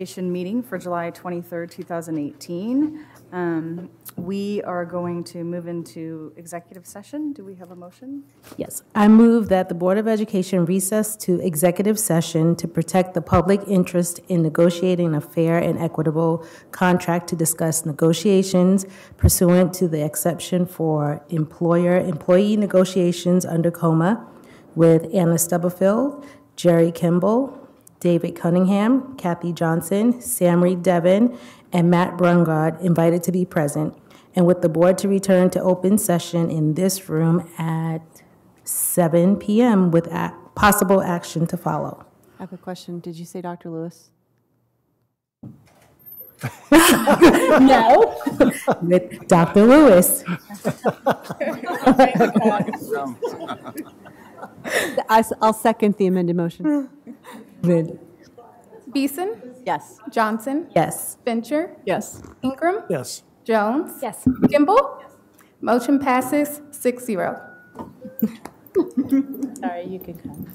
Meeting for July 23rd, 2018. We are going to move into executive session. Do we have a motion? Yes, I move that the Board of Education recess to executive session to protect the public interest in negotiating a fair and equitable contract to discuss negotiations pursuant to the exception for employee negotiations under COMA with Anna Stubblefield, Jerry Kimball, David Cunningham, Kathy Johnson, Sam Reed Devon, and Matt Brungard invited to be present, and with the board to return to open session in this room at 7 p.m. with possible action to follow. I have a question. Did you say Dr. Lewis? No. With Dr. Lewis. I'll second the amended motion. Beeson? Yes. Johnson? Yes. Fincher? Yes. Ingram? Yes. Jones? Yes. Kimball? Yes. Motion passes 6-0. Sorry, you can come.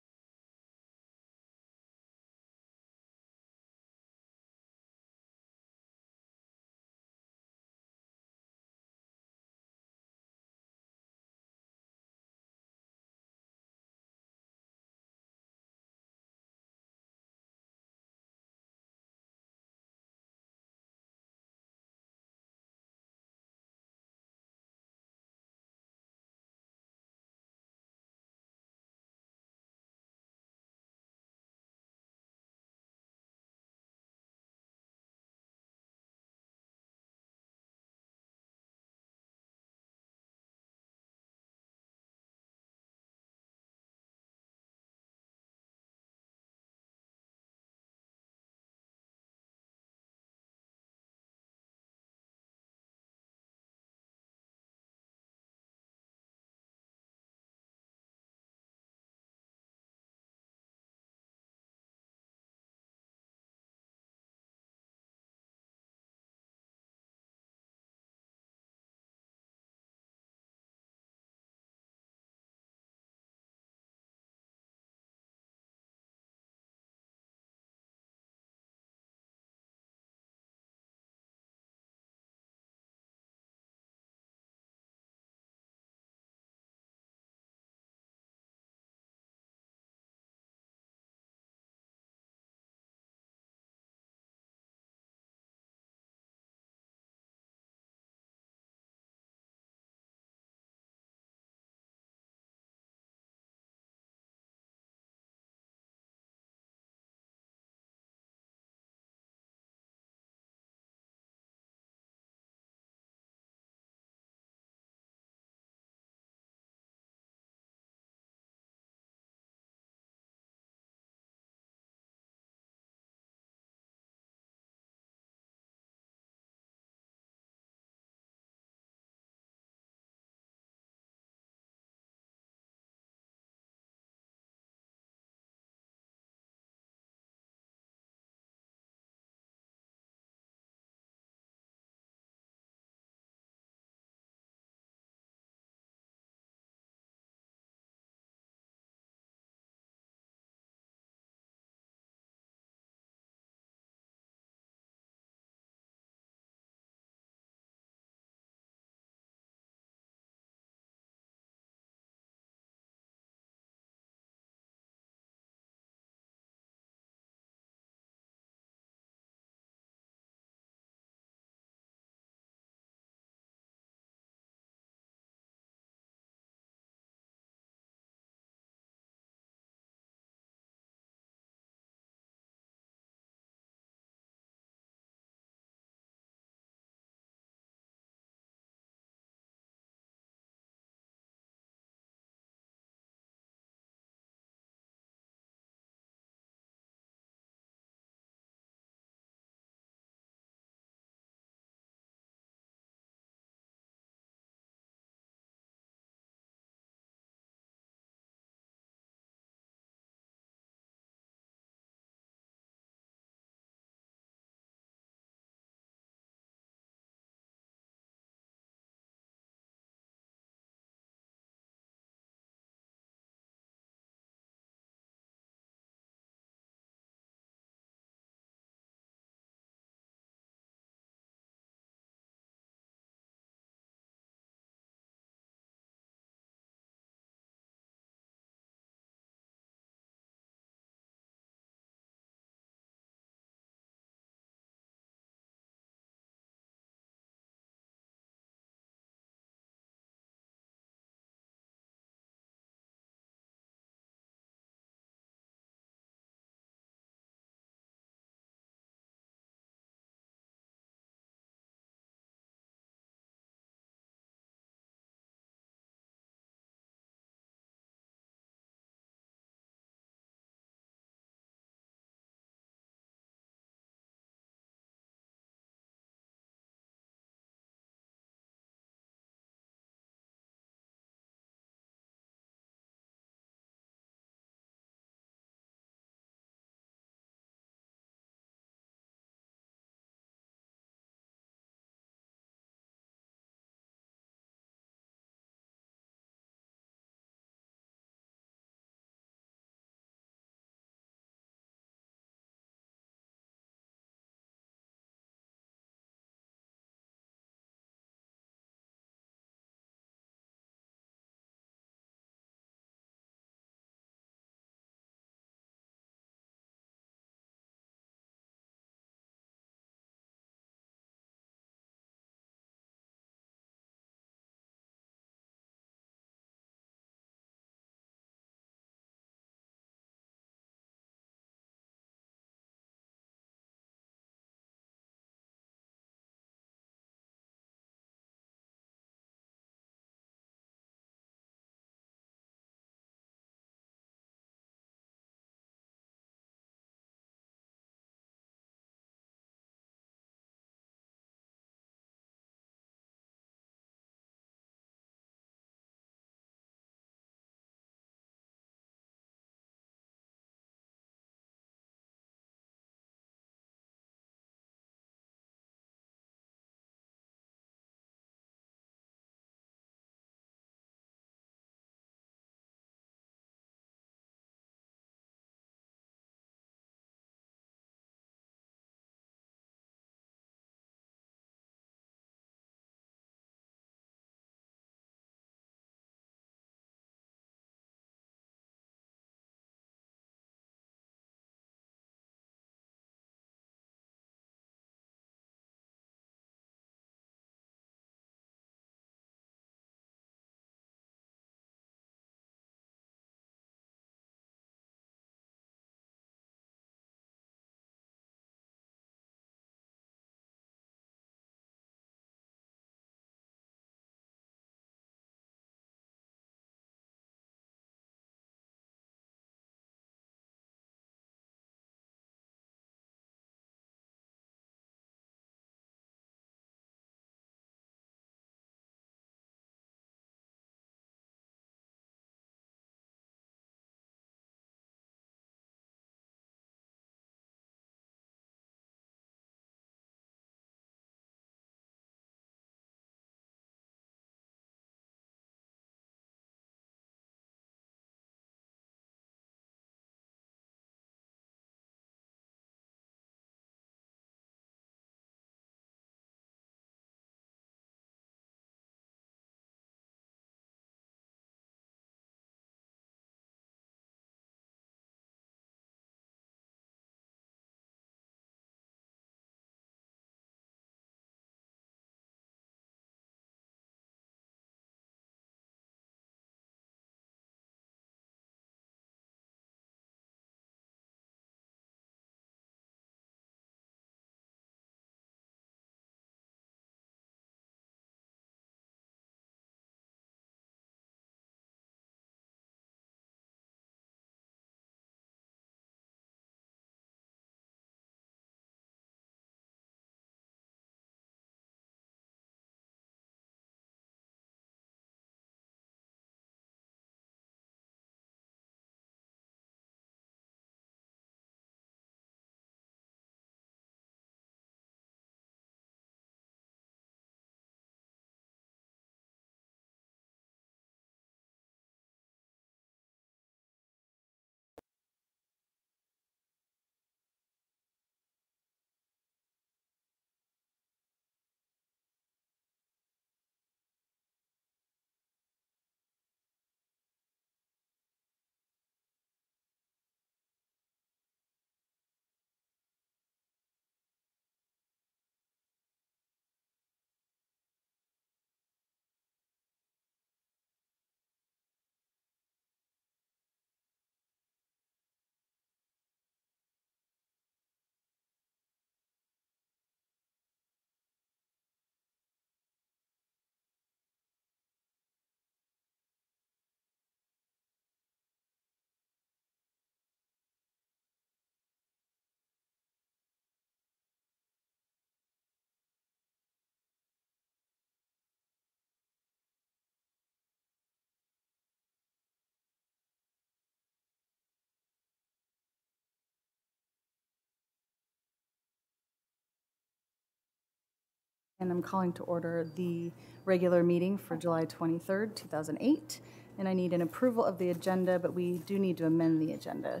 And I'm calling to order the regular meeting for July 23rd, 2008. And I need an approval of the agenda, but we do need to amend the agenda.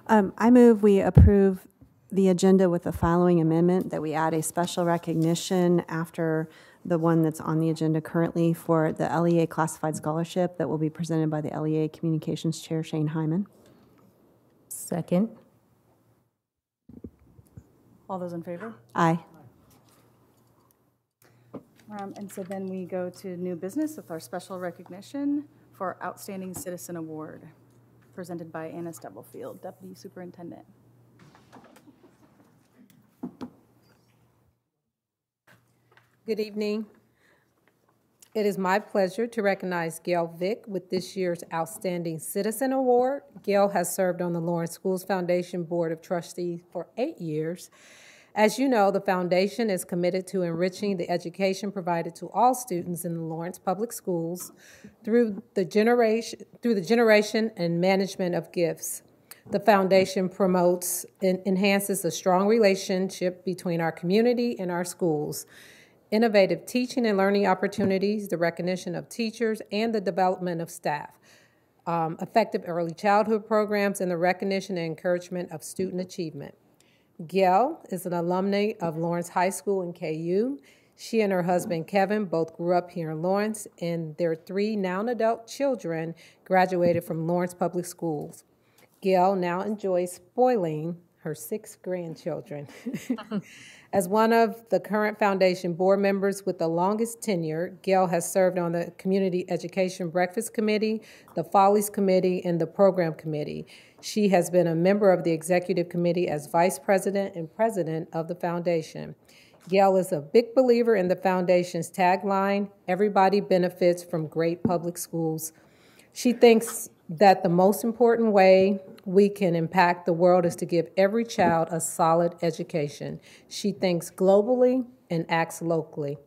I move we approve the agenda with the following amendment, that we add a special recognition after the one that's on the agenda currently for the LEA Classified Scholarship that will be presented by the LEA Communications Chair, Shane Hyman. Second. All those in favor? Aye. And so then we go to new business with our special recognition for Outstanding Citizen Award, presented by Anna Stubblefield, Deputy Superintendent. Good evening. It is my pleasure to recognize Gail Vick with this year's Outstanding Citizen Award. Gail has served on the Lawrence Schools Foundation Board of Trustees for 8 years. As you know, the foundation is committed to enriching the education provided to all students in the Lawrence Public Schools through the generation and management of gifts. The foundation promotes and enhances a strong relationship between our community and our schools, innovative teaching and learning opportunities, the recognition of teachers, and the development of staff, effective early childhood programs, and the recognition and encouragement of student achievement. Gail is an alumna of Lawrence High School and KU. She and her husband, Kevin, both grew up here in Lawrence, and their 3 now-adult children graduated from Lawrence Public Schools. Gail now enjoys spoiling her 6 grandchildren. As one of the current foundation board members with the longest tenure, Gail has served on the Community Education Breakfast Committee, the Follies Committee, and the Program Committee. She has been a member of the Executive Committee as Vice President and President of the Foundation. Gail is a big believer in the Foundation's tagline, "Everybody benefits from great public schools." She thinks that the most important way we can impact the world is to give every child a solid education. She thinks globally and acts locally.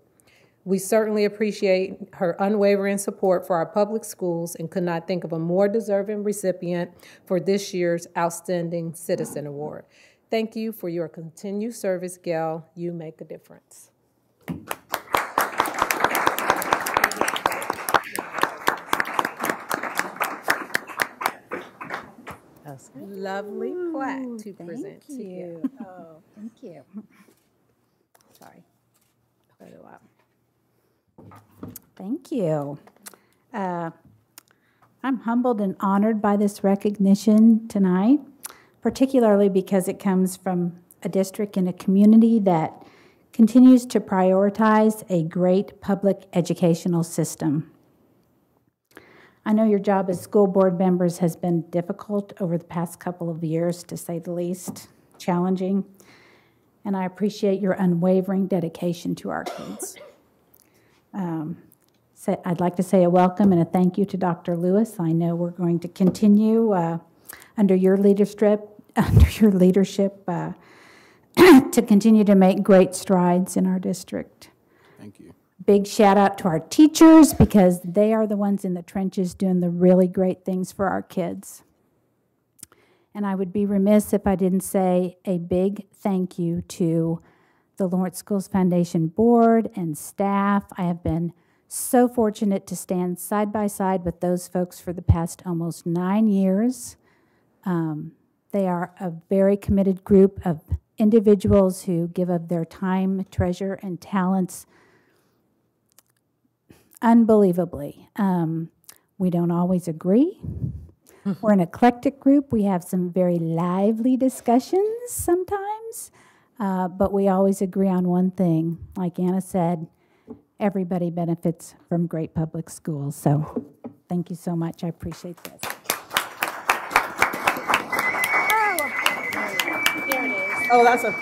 We certainly appreciate her unwavering support for our public schools and could not think of a more deserving recipient for this year's Outstanding Citizen Award. Thank you for your continued service, Gail. You make a difference. Lovely plaque to present to you. Oh, thank you. Sorry. Put it up. Thank you. I'm humbled and honored by this recognition tonight, particularly because it comes from a district and a community that continues to prioritize a great public educational system. I know your job as school board members has been difficult over the past couple of years, to say the least, challenging, and I appreciate your unwavering dedication to our kids. I'd like to say a welcome and a thank you to Dr. Lewis. I know we're going to continue under your leadership, to continue to make great strides in our district. Thank you. Big shout out to our teachers, because they are the ones in the trenches doing the really great things for our kids. And I would be remiss if I didn't say a big thank you to the Lawrence Schools Foundation board and staff. I have been so fortunate to stand side by side with those folks for the past almost 9 years. They are a very committed group of individuals who give of their time, treasure, and talents unbelievably. We don't always agree. We're an eclectic group. We have some very lively discussions sometimes, but we always agree on one thing. Like Anna said, everybody benefits from great public schools. So thank you so much. I appreciate this. Oh, that's a...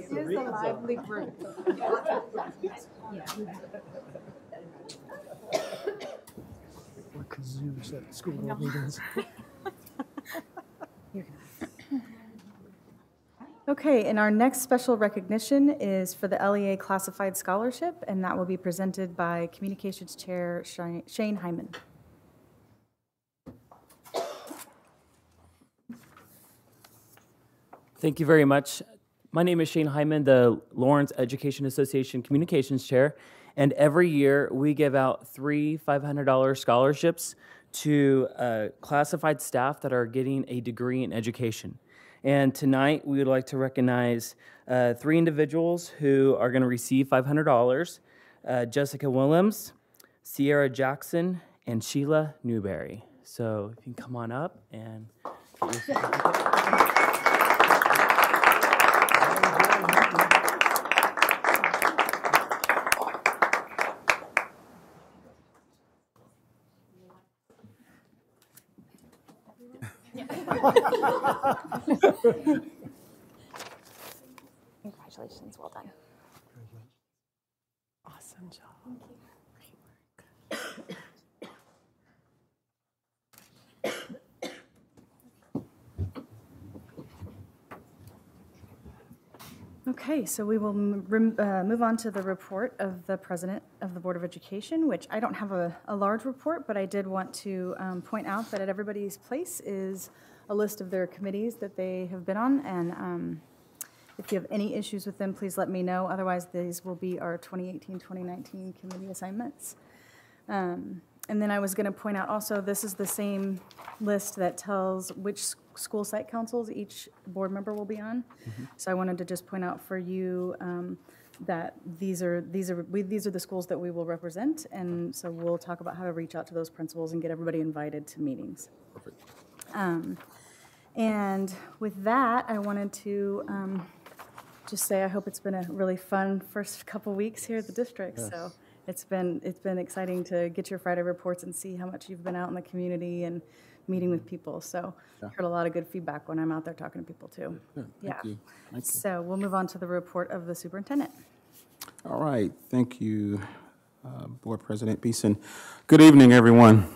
Here's a lively group. Or kazoos at school board meetings. Okay, and our next special recognition is for the LEA Classified Scholarship, and that will be presented by Communications Chair Shane Hyman. Thank you very much. My name is Shane Hyman, the Lawrence Education Association Communications Chair, and every year we give out 3 $500 scholarships to classified staff that are getting a degree in education. And tonight we would like to recognize 3 individuals who are going to receive $500, Jessica Willems, Sierra Jackson, and Sheila Newberry. So if you can come on up and get your Congratulations, well done. Awesome job. Okay, so we will move on to the report of the President of the Board of Education, which I don't have a large report, but I did want to point out that at everybody's place is a list of their committees that they have been on, and if you have any issues with them, please let me know. Otherwise, these will be our 2018-2019 committee assignments. And then I was going to point out also, this is the same list that tells which school site councils each board member will be on. Mm-hmm. So I wanted to just point out for you that these are the schools that we will represent, and so we'll talk about how to reach out to those principals and get everybody invited to meetings. Perfect. And with that, I wanted to just say I hope it's been a really fun first couple weeks here at the district. Yes. So it's been exciting to get your Friday reports and see how much you've been out in the community and meeting with people. So I heard a lot of good feedback when I'm out there talking to people too. Good. Yeah. Thank you. Thank you. So we'll move on to the report of the superintendent. All right. Thank you, Board President Beeson. Good evening, everyone.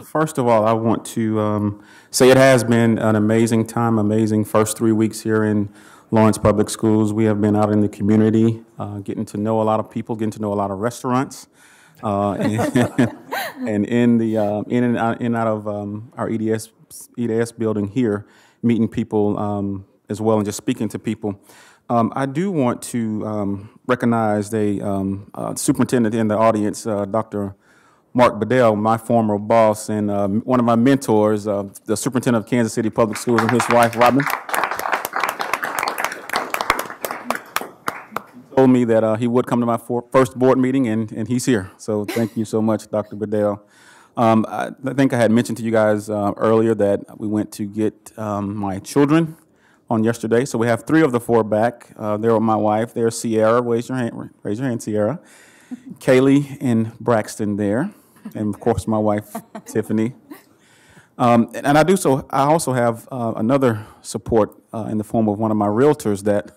First of all, I want to say it has been an amazing time, amazing first 3 weeks here in Lawrence Public Schools. We have been out in the community, getting to know a lot of people, getting to know a lot of restaurants, and in and out of our EDS building here, meeting people as well and just speaking to people. I do want to recognize the superintendent in the audience, Dr. Mark Bedell, my former boss and one of my mentors, the superintendent of Kansas City Public Schools, and his wife, Robin. He told me that he would come to my first board meeting, and he's here. So thank you so much, Dr. Bedell. I think I had mentioned to you guys earlier that we went to get my children on yesterday. So we have 3 of the 4 back. They're with my wife. There's Sierra. Raise your hand, Sierra. Kaylee and Braxton there. And of course, my wife, Tiffany. And I also have another support in the form of one of my realtors that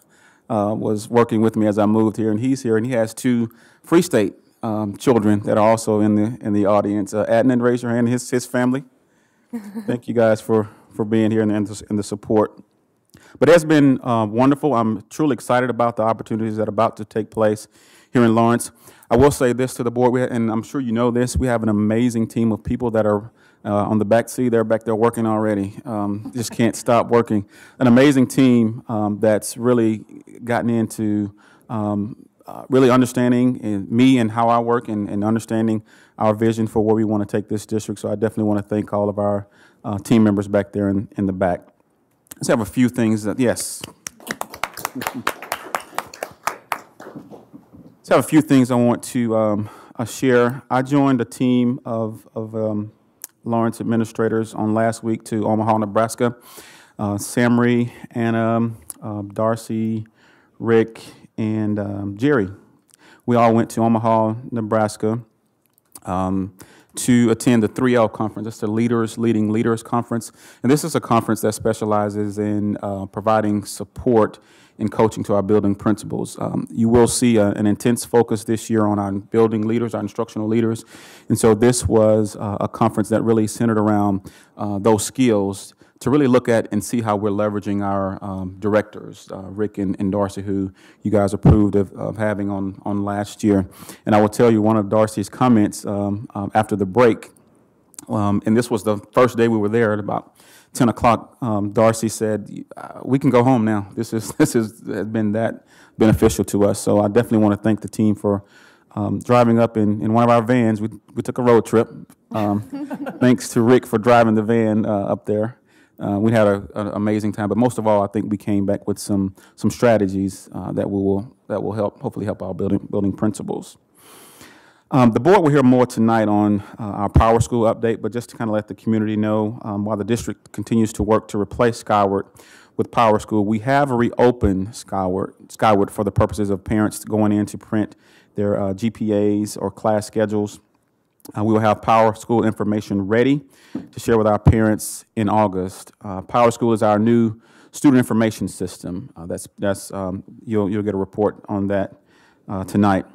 was working with me as I moved here, and he's here, and he has 2 Free State children that are also in the audience. Adnan, raise your hand. His family. Thank you guys for being here and the support. But it's been wonderful. I'm truly excited about the opportunities that are about to take place here in Lawrence. I will say this to the board, and I'm sure you know this, we have an amazing team of people that are on the back seat. They're back there working already. Just can't stop working. An amazing team that's really gotten into really understanding me and how I work and understanding our vision for where we want to take this district. So I definitely want to thank all of our team members back there in the back. Let's have a few things yes. Let's have a few things I want to share. I joined a team of Lawrence administrators on last week to Omaha, Nebraska. Samri, Anna, Darcy, Rick, and Jerry. We all went to Omaha, Nebraska to attend the 3L conference. It's the Leading Leaders Conference. And this is a conference that specializes in providing support and coaching to our building principals. You will see an intense focus this year on our building leaders, our instructional leaders. And so this was a conference that really centered around those skills to really look at and see how we're leveraging our directors, Rick and Darcy, who you guys approved of having on last year. And I will tell you one of Darcy's comments after the break, and this was the first day we were there at about 10 o'clock, Darcy said, we can go home now. This has been that beneficial to us. So I definitely want to thank the team for driving up in one of our vans. We took a road trip. Thanks to Rick for driving the van up there. We had an amazing time, but most of all, I think we came back with some strategies that will hopefully help our building principals. The board will hear more tonight on our Power School update, but just to kind of let the community know, while the district continues to work to replace Skyward with Power School, we have reopened Skyward for the purposes of parents going in to print their GPAs or class schedules. We will have Power School information ready to share with our parents in August. Power School is our new student information system. You'll get a report on that tonight.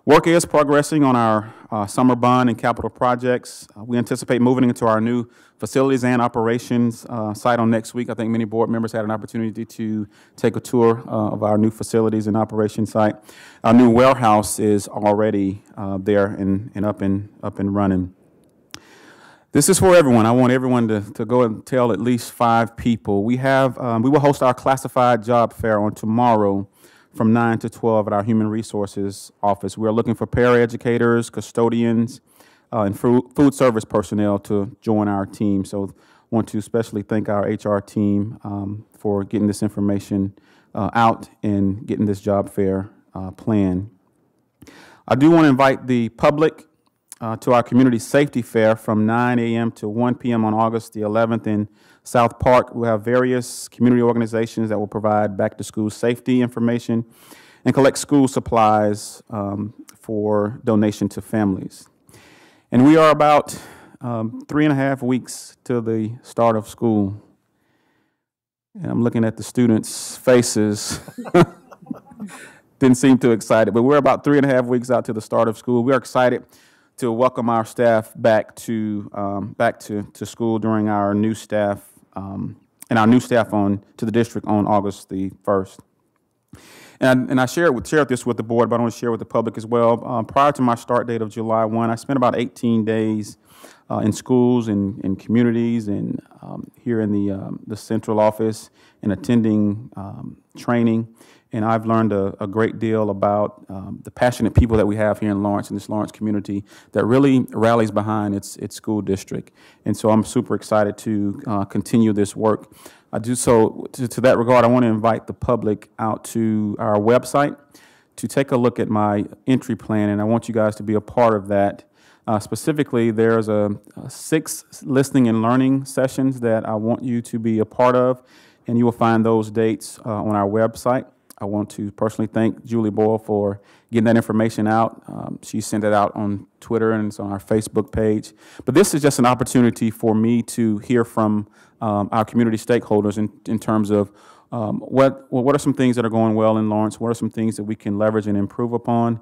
Work is progressing on our summer bond and capital projects. We anticipate moving into our new facilities and operations site on next week. I think many board members had an opportunity to take a tour of our new facilities and operations site. Our new warehouse is already there and up and running. This is for everyone. I want everyone to go and tell at least 5 people. We will host our classified job fair on tomorrow from 9 to 12 at our Human Resources office. We are looking for paraeducators, custodians, and food service personnel to join our team. So want to especially thank our HR team for getting this information out and getting this job fair planned. I do want to invite the public to our community safety fair from 9 a.m. to 1 p.m. on August the 11th in South Park. We'll have various community organizations that will provide back-to-school safety information and collect school supplies for donation to families. And we are about 3.5 weeks to the start of school. And I'm looking at the students' faces. Didn't seem too excited, but we're about 3.5 weeks out to the start of school. We are excited to welcome our staff back to school during our new staff and our new staff to the district on August the 1st. And I shared this with the board, but I want to share with the public as well. Prior to my start date of July 1, I spent about 18 days in schools and in communities and here in the central office and attending training. And I've learned a great deal about the passionate people that we have here in Lawrence, in this Lawrence community, that really rallies behind its school district. And so I'm super excited to continue this work. I do so, to that regard, I want to invite the public out to our website to take a look at my entry plan, and I want you guys to be a part of that. Specifically, there's 6 listening and learning sessions that I want you to be a part of, and you will find those dates on our website. I want to personally thank Julie Boyle for getting that information out. She sent it out on Twitter and it's on our Facebook page. But this is just an opportunity for me to hear from our community stakeholders in terms of what are some things that are going well in Lawrence, what are some things that we can leverage and improve upon,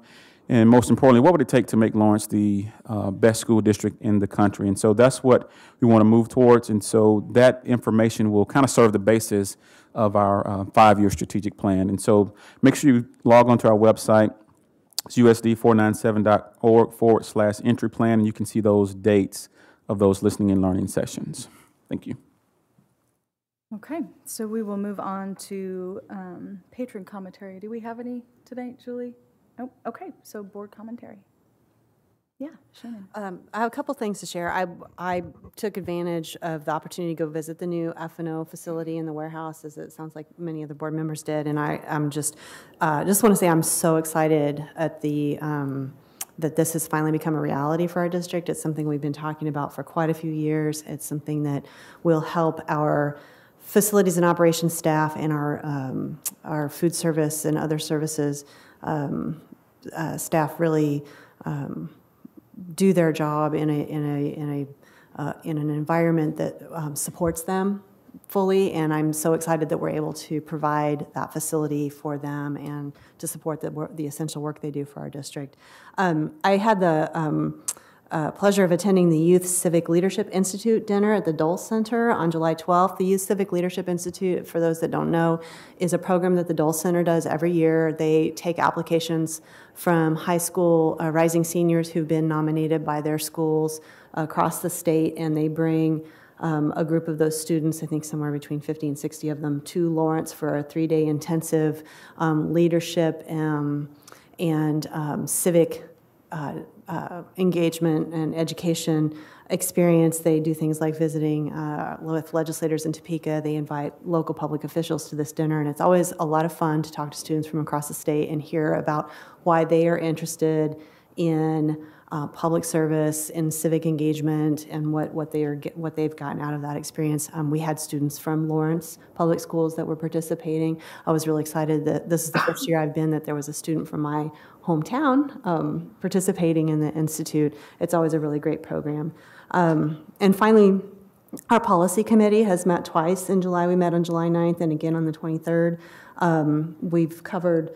and most importantly, what would it take to make Lawrence the best school district in the country? And so that's what we want to move towards, and so that information will kind of serve the basis of our 5-year strategic plan. And so make sure you log onto our website. It's usd497.org/entry plan, and you can see those dates of those listening and learning sessions. Thank you. Okay, so we will move on to patron commentary. Do we have any tonight, Julie? Oh, okay, so board commentary. Yeah, Shannon. I have a couple things to share. I took advantage of the opportunity to go visit the new F&O facility in the warehouse, as it sounds like many of the board members did, and I'm just want to say I'm so excited at that this has finally become a reality for our district. It's something we've been talking about for quite a few years. It's something that will help our facilities and operations staff and our food service and other services staff really do their job in an environment that supports them fully, and I'm so excited that we're able to provide that facility for them and to support the essential work they do for our district. I had the pleasure of attending the Youth Civic Leadership Institute dinner at the Dole Center on July 12th. The Youth Civic Leadership Institute, for those that don't know, is a program that the Dole Center does every year. They take applications from high school rising seniors who've been nominated by their schools across the state, and they bring a group of those students, I think somewhere between 50 and 60 of them, to Lawrence for a 3-day intensive leadership and civic engagement and education experience. They do things like visiting with legislators in Topeka. They invite local public officials to this dinner, and it's always a lot of fun to talk to students from across the state and hear about why they are interested in public service and civic engagement and what they've gotten out of that experience. We had students from Lawrence Public Schools that were participating. I was really excited that this is the first year I've been that there was a student from my hometown participating in the Institute. It's always a really great program. And finally, our policy committee has met twice in July. We met on July 9th and again on the 23rd. We've covered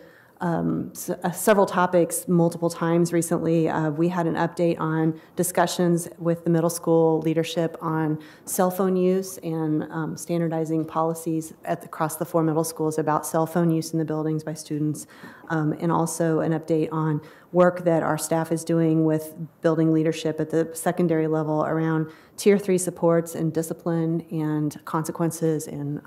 several topics multiple times recently. We had an update on discussions with the middle school leadership on cell phone use and standardizing policies across the 4 middle schools about cell phone use in the buildings by students, and also an update on work that our staff is doing with building leadership at the secondary level around Tier 3 supports and discipline and consequences and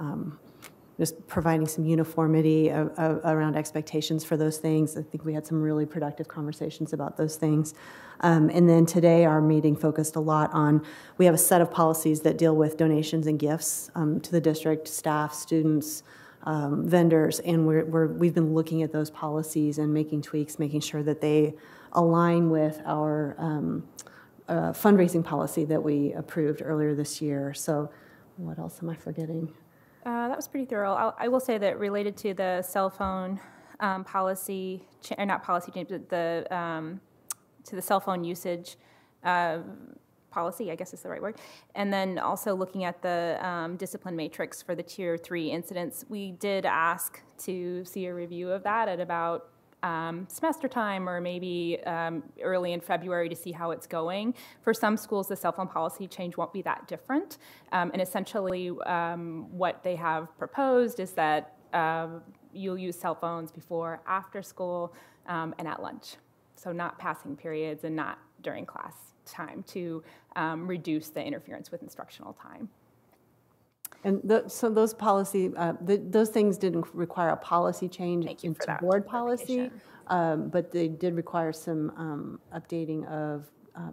just providing some uniformity around expectations for those things. I think we had some really productive conversations about those things. And then today our meeting focused a lot on, we have a set of policies that deal with donations and gifts to the district, staff, students, vendors, and we've been looking at those policies and making tweaks, making sure that they align with our fundraising policy that we approved earlier this year. So what else am I forgetting? That was pretty thorough. I will say that related to the cell phone policy, or not policy change, but to the cell phone usage policy, I guess is the right word, and then also looking at the discipline matrix for the Tier 3 incidents, we did ask to see a review of that at about semester time or maybe early in February to see how it's going. For some schools, the cell phone policy change won't be that different. And essentially what they have proposed is that you'll use cell phones before, after school, and at lunch. So not passing periods and not during class time to reduce the interference with instructional time. And so those policy, those things didn't require a policy change into board policy, but they did require some updating of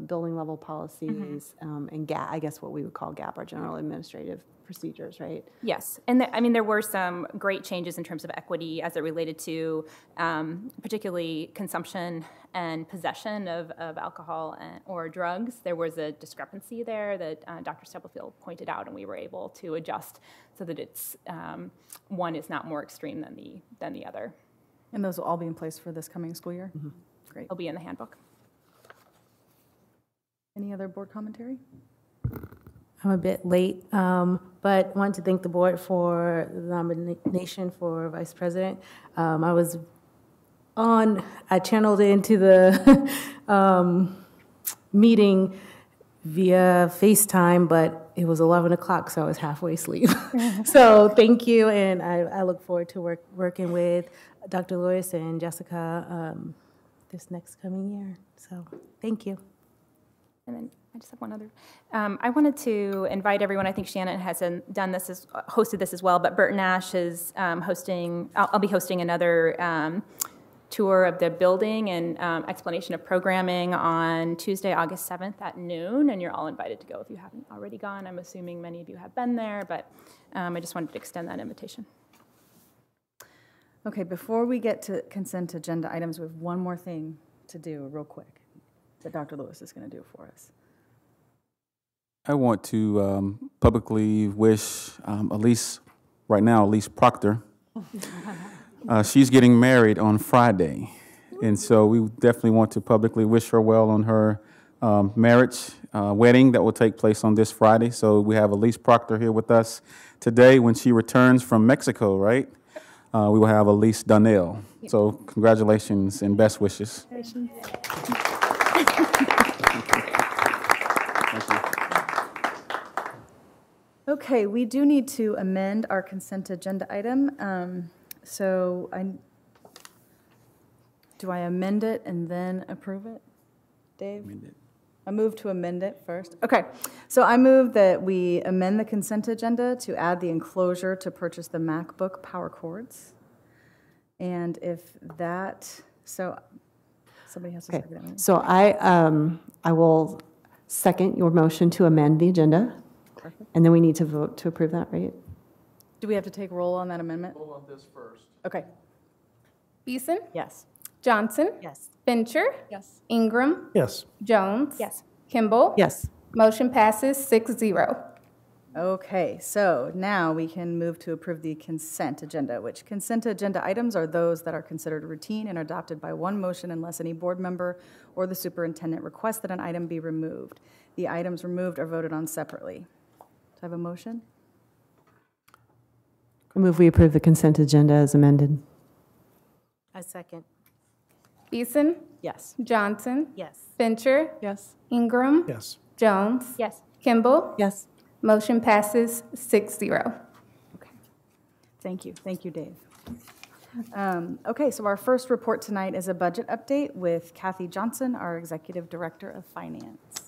building level policies and GAP, I guess what we would call GAP, our general administrative procedures, right? Yes, and I mean there were some great changes in terms of equity as it related to particularly consumption and possession of alcohol or drugs. There was a discrepancy there that Dr. Stubblefield pointed out, and we were able to adjust so that it's one is not more extreme than the other. And those will all be in place for this coming school year? Mm-hmm. Great. It'll be in the handbook. Any other board commentary? I'm a bit late, but wanted to thank the board for the nomination for vice president. I channeled into the meeting via FaceTime, but it was 11 o'clock, so I was halfway asleep. So thank you, and I look forward to working with Dr. Lewis and Jessica this next coming year. So thank you. And then I just have one other. I wanted to invite everyone. I think Shannon has hosted this as well, but Burton Ash is hosting. I'll be hosting another tour of the building and explanation of programming on Tuesday, August 7th at noon, and you're all invited to go if you haven't already gone. I'm assuming many of you have been there, but I just wanted to extend that invitation. Okay, before we get to consent agenda items, we have one more thing to do real quick that Dr. Lewis is going to do for us. I want to publicly wish Elise Proctor. She's getting married on Friday, and so we definitely want to publicly wish her well on her wedding that will take place on this Friday. So we have Elise Proctor here with us today. When she returns from Mexico, right, we will have Elise Donnell. So congratulations and best wishes. Thank you. Okay, we do need to amend our consent agenda item. Do I amend it and then approve it? Dave? Amend it. I move to amend it first. Okay, so I move that we amend the consent agenda to add the enclosure to purchase the MacBook power cords. And if that, so somebody has to Okay, second it. so I will second your motion to amend the agenda. And then we need to vote to approve that, right? Do we have to take roll on that amendment? Roll on this first. Okay, Beeson? yes. Johnson? Yes. Fincher? Yes. Ingram? Yes. Jones? Yes. Kimball? Yes. Motion passes 6-0. Okay, so now we can move to approve the consent agenda, which consent agenda items are those that are considered routine and adopted by one motion unless any board member or the superintendent requests that an item be removed. The items removed are voted on separately. Do I have a motion? I move we approve the consent agenda as amended. I second. Beeson? Yes. Johnson? Yes. Fincher? Yes. Ingram? Yes. Jones? Yes. Kimball? Yes. Motion passes 6-0. Okay. Thank you. Thank you, Dave. Okay, so our first report tonight is a budget update with Kathy Johnson, our Executive Director of Finance.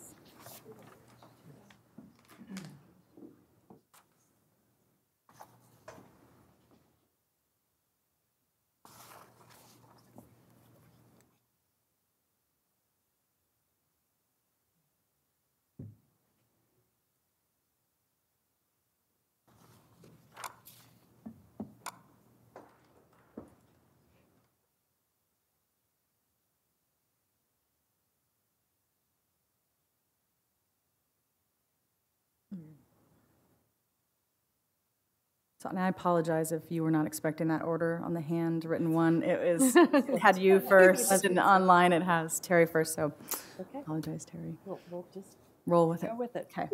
So, and I apologize if you were not expecting that order on the handwritten one. It had you first, and online it has Terry first, so Okay. apologize, Terry. We'll just Roll with it. go with it. Okay.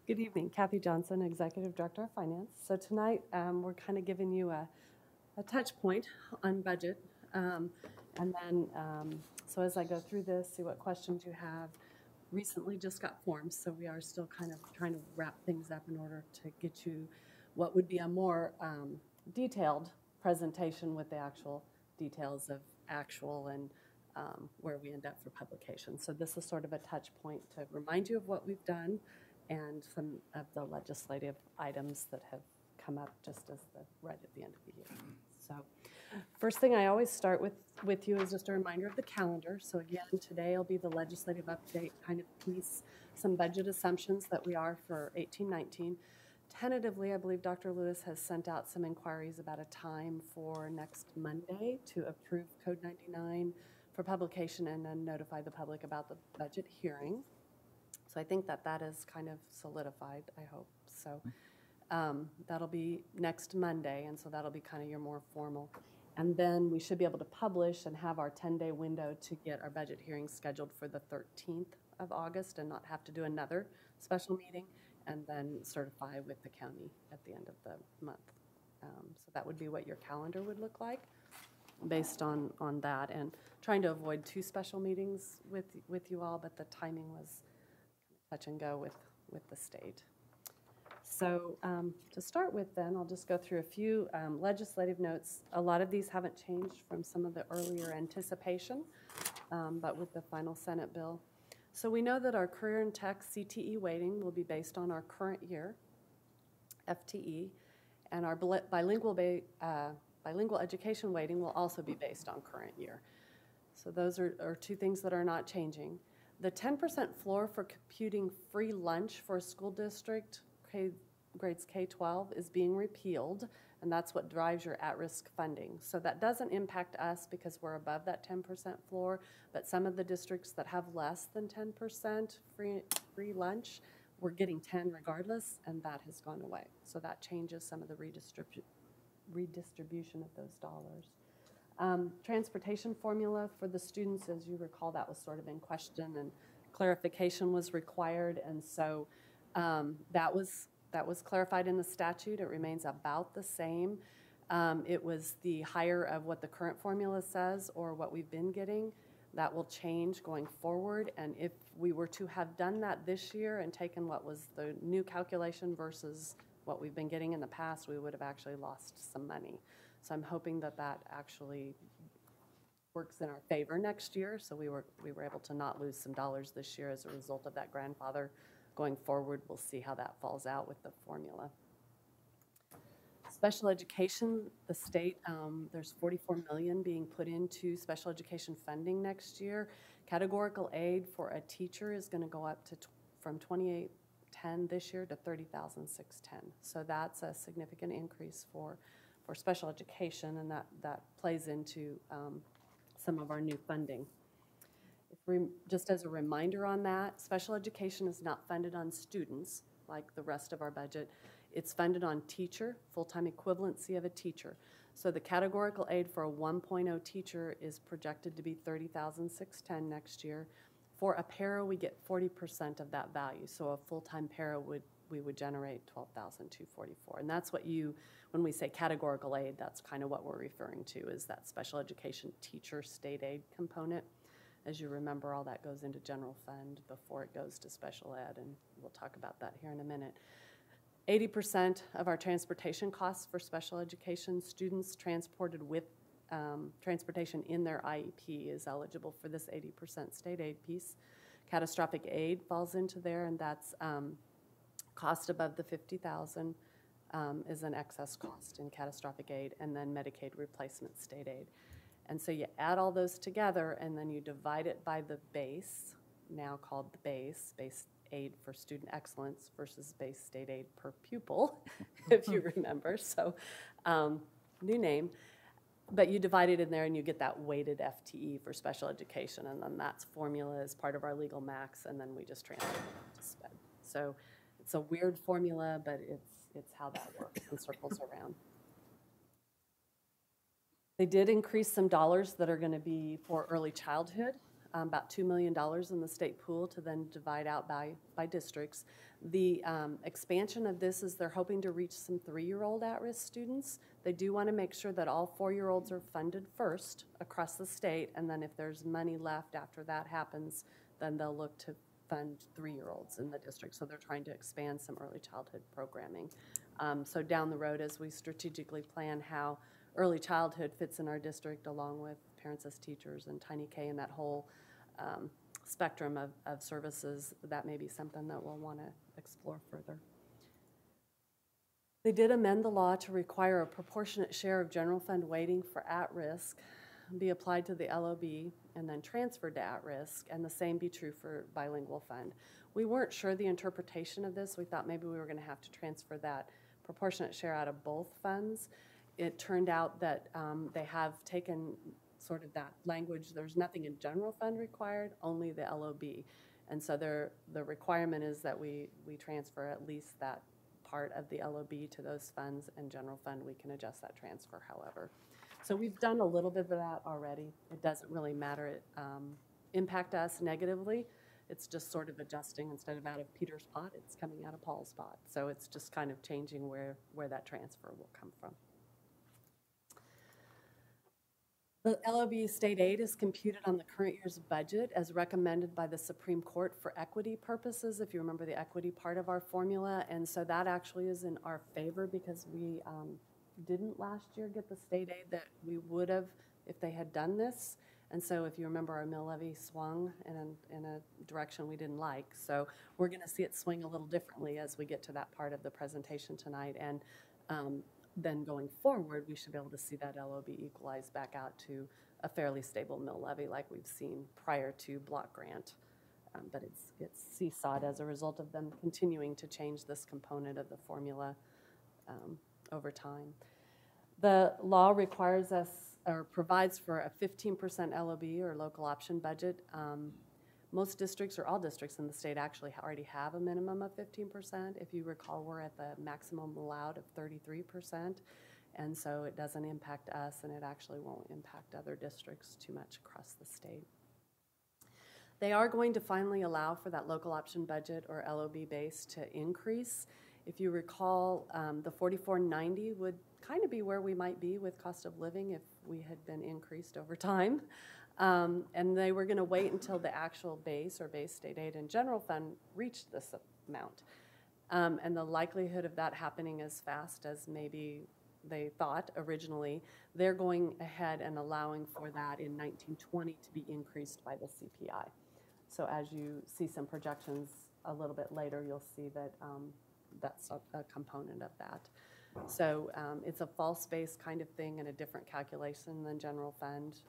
Good evening, Kathy Johnson, Executive Director of Finance. So tonight, we're kind of giving you a touch point on budget. And then, so as I go through this, see what questions you have. Recently just got forms, so we are still kind of trying to wrap things up in order to get you what would be a more detailed presentation with the actual details of actual and where we end up for publication. So this is sort of a touch point to remind you of what we've done and some of the legislative items that have come up just as right at the end of the year. So first thing I always start with you is just a reminder of the calendar. So again, today will be the legislative update kind of piece, some budget assumptions that we are for 18-19. Tentatively, I believe Dr. Lewis has sent out some inquiries about a time for next Monday to approve Code 99 for publication and then notify the public about the budget hearing. So I think that is kind of solidified, I hope. So that'll be next Monday, and so that'll be kind of your more formal. And then we should be able to publish and have our 10-day window to get our budget hearing scheduled for the 13th of August and not have to do another special meeting, and then certify with the county at the end of the month. So that would be what your calendar would look like based on that, and trying to avoid 2 special meetings with you all, but the timing was touch and go with the state. So to start with then, I'll just go through a few legislative notes. A lot of these haven't changed from some of the earlier anticipation, but with the final Senate bill. So we know that our career and tech CTE weighting will be based on our current year, FTE, and our bilingual education weighting will also be based on current year. So those are 2 things that are not changing. The 10% floor for computing free lunch for a school district, grades K-12, is being repealed, and that's what drives your at-risk funding. So that doesn't impact us because we're above that 10% floor, but some of the districts that have less than 10% free lunch, we're getting 10 regardless, and that has gone away. So that changes some of the redistribution of those dollars. Transportation formula for the students, as you recall, that was sort of in question and clarification was required, and so that was clarified in the statute. It remains about the same. It was the higher of what the current formula says or what we've been getting. That will change going forward, and if we were to have done that this year and taken what was the new calculation versus what we've been getting in the past, we would have actually lost some money. So I'm hoping that that actually works in our favor next year, so we were able to not lose some dollars this year as a result of that grandfather. Going forward, we'll see how that falls out with the formula. Special education, the state, there's $44 million being put into special education funding next year. Categorical aid for a teacher is going to go up to from $28,10 this year to $30,610. So that's a significant increase for special education, and that plays into some of our new funding. Just as a reminder on that, special education is not funded on students like the rest of our budget. It's funded on teacher, full-time equivalency of a teacher. So the categorical aid for a 1.0 teacher is projected to be $30,610 next year. For a para, we get 40% of that value. So a full-time para we would generate $12,244. And that's what when we say categorical aid, that's kind of what we're referring to, is that special education teacher state aid component. As you remember, all that goes into general fund before it goes to special ed, and we'll talk about that here in a minute. 80% of our transportation costs for special education students transported with transportation in their IEP is eligible for this 80% state aid piece. Catastrophic aid falls into there, and that's cost above the $50,000 is an excess cost in catastrophic aid, and then Medicaid replacement state aid. And so you add all those together, and then you divide it by the base, now called the base aid for student excellence versus base state aid per pupil, if you remember. So new name. But you divide it in there, and you get that weighted FTE for special education, and then that's formula as part of our legal max, and then we just transfer it to SPED. So it's a weird formula, but it's how that works and circles around. They did increase some dollars that are going to be for early childhood, about $2 million in the state pool to then divide out by districts. The expansion of this is they're hoping to reach some 3-year-old at-risk students. They do want to make sure that all 4-year-olds are funded first across the state, and then if there's money left after that happens, then they'll look to fund 3-year-olds in the district. So they're trying to expand some early childhood programming. So down the road, as we strategically plan how early childhood fits in our district, along with parents as teachers and Tiny K and that whole spectrum of services, that may be something that we'll want to explore further. They did amend the law to require a proportionate share of general fund weighting for at-risk be applied to the LOB and then transferred to at-risk, and the same be true for bilingual fund. We weren't sure the interpretation of this. We thought maybe we were going to have to transfer that proportionate share out of both funds. It turned out that they have taken sort of that language. There's nothing in general fund required, only the LOB. And so the requirement is that we transfer at least that part of the LOB to those funds, and general fund, we can adjust that transfer however. So we've done a little bit of that already. It doesn't really matter, impact us negatively. It's just sort of adjusting. Instead of out of Peter's pot, it's coming out of Paul's pot. So it's just kind of changing where that transfer will come from. The LOB state aid is computed on the current year's budget as recommended by the Supreme Court for equity purposes, if you remember the equity part of our formula. And so that actually is in our favor because we didn't last year get the state aid that we would have if they had done this. And so if you remember, our mill levy swung in a direction we didn't like. So we're going to see it swing a little differently as we get to that part of the presentation tonight. And then going forward, we should be able to see that LOB equalize back out to a fairly stable mill levy like we've seen prior to block grant. But it's seesawed as a result of them continuing to change this component of the formula over time. The law requires us, or provides for a 15% LOB or local option budget. Most districts, or all districts in the state, actually already have a minimum of 15%. If you recall, we're at the maximum allowed of 33%, and so it doesn't impact us, and it actually won't impact other districts too much across the state. They are going to finally allow for that local option budget or LOB base to increase. If you recall, the 4490 would kind of be where we might be with cost of living if we had been increased over time. And they were going to wait until the actual base or base state aid and general fund reached this amount. And the likelihood of that happening as fast as maybe they thought originally, they're going ahead and allowing for that in 1920 to be increased by the CPI. So as you see some projections a little bit later, you'll see that that's a component of that. So it's a false base kind of thing and a different calculation than general fund.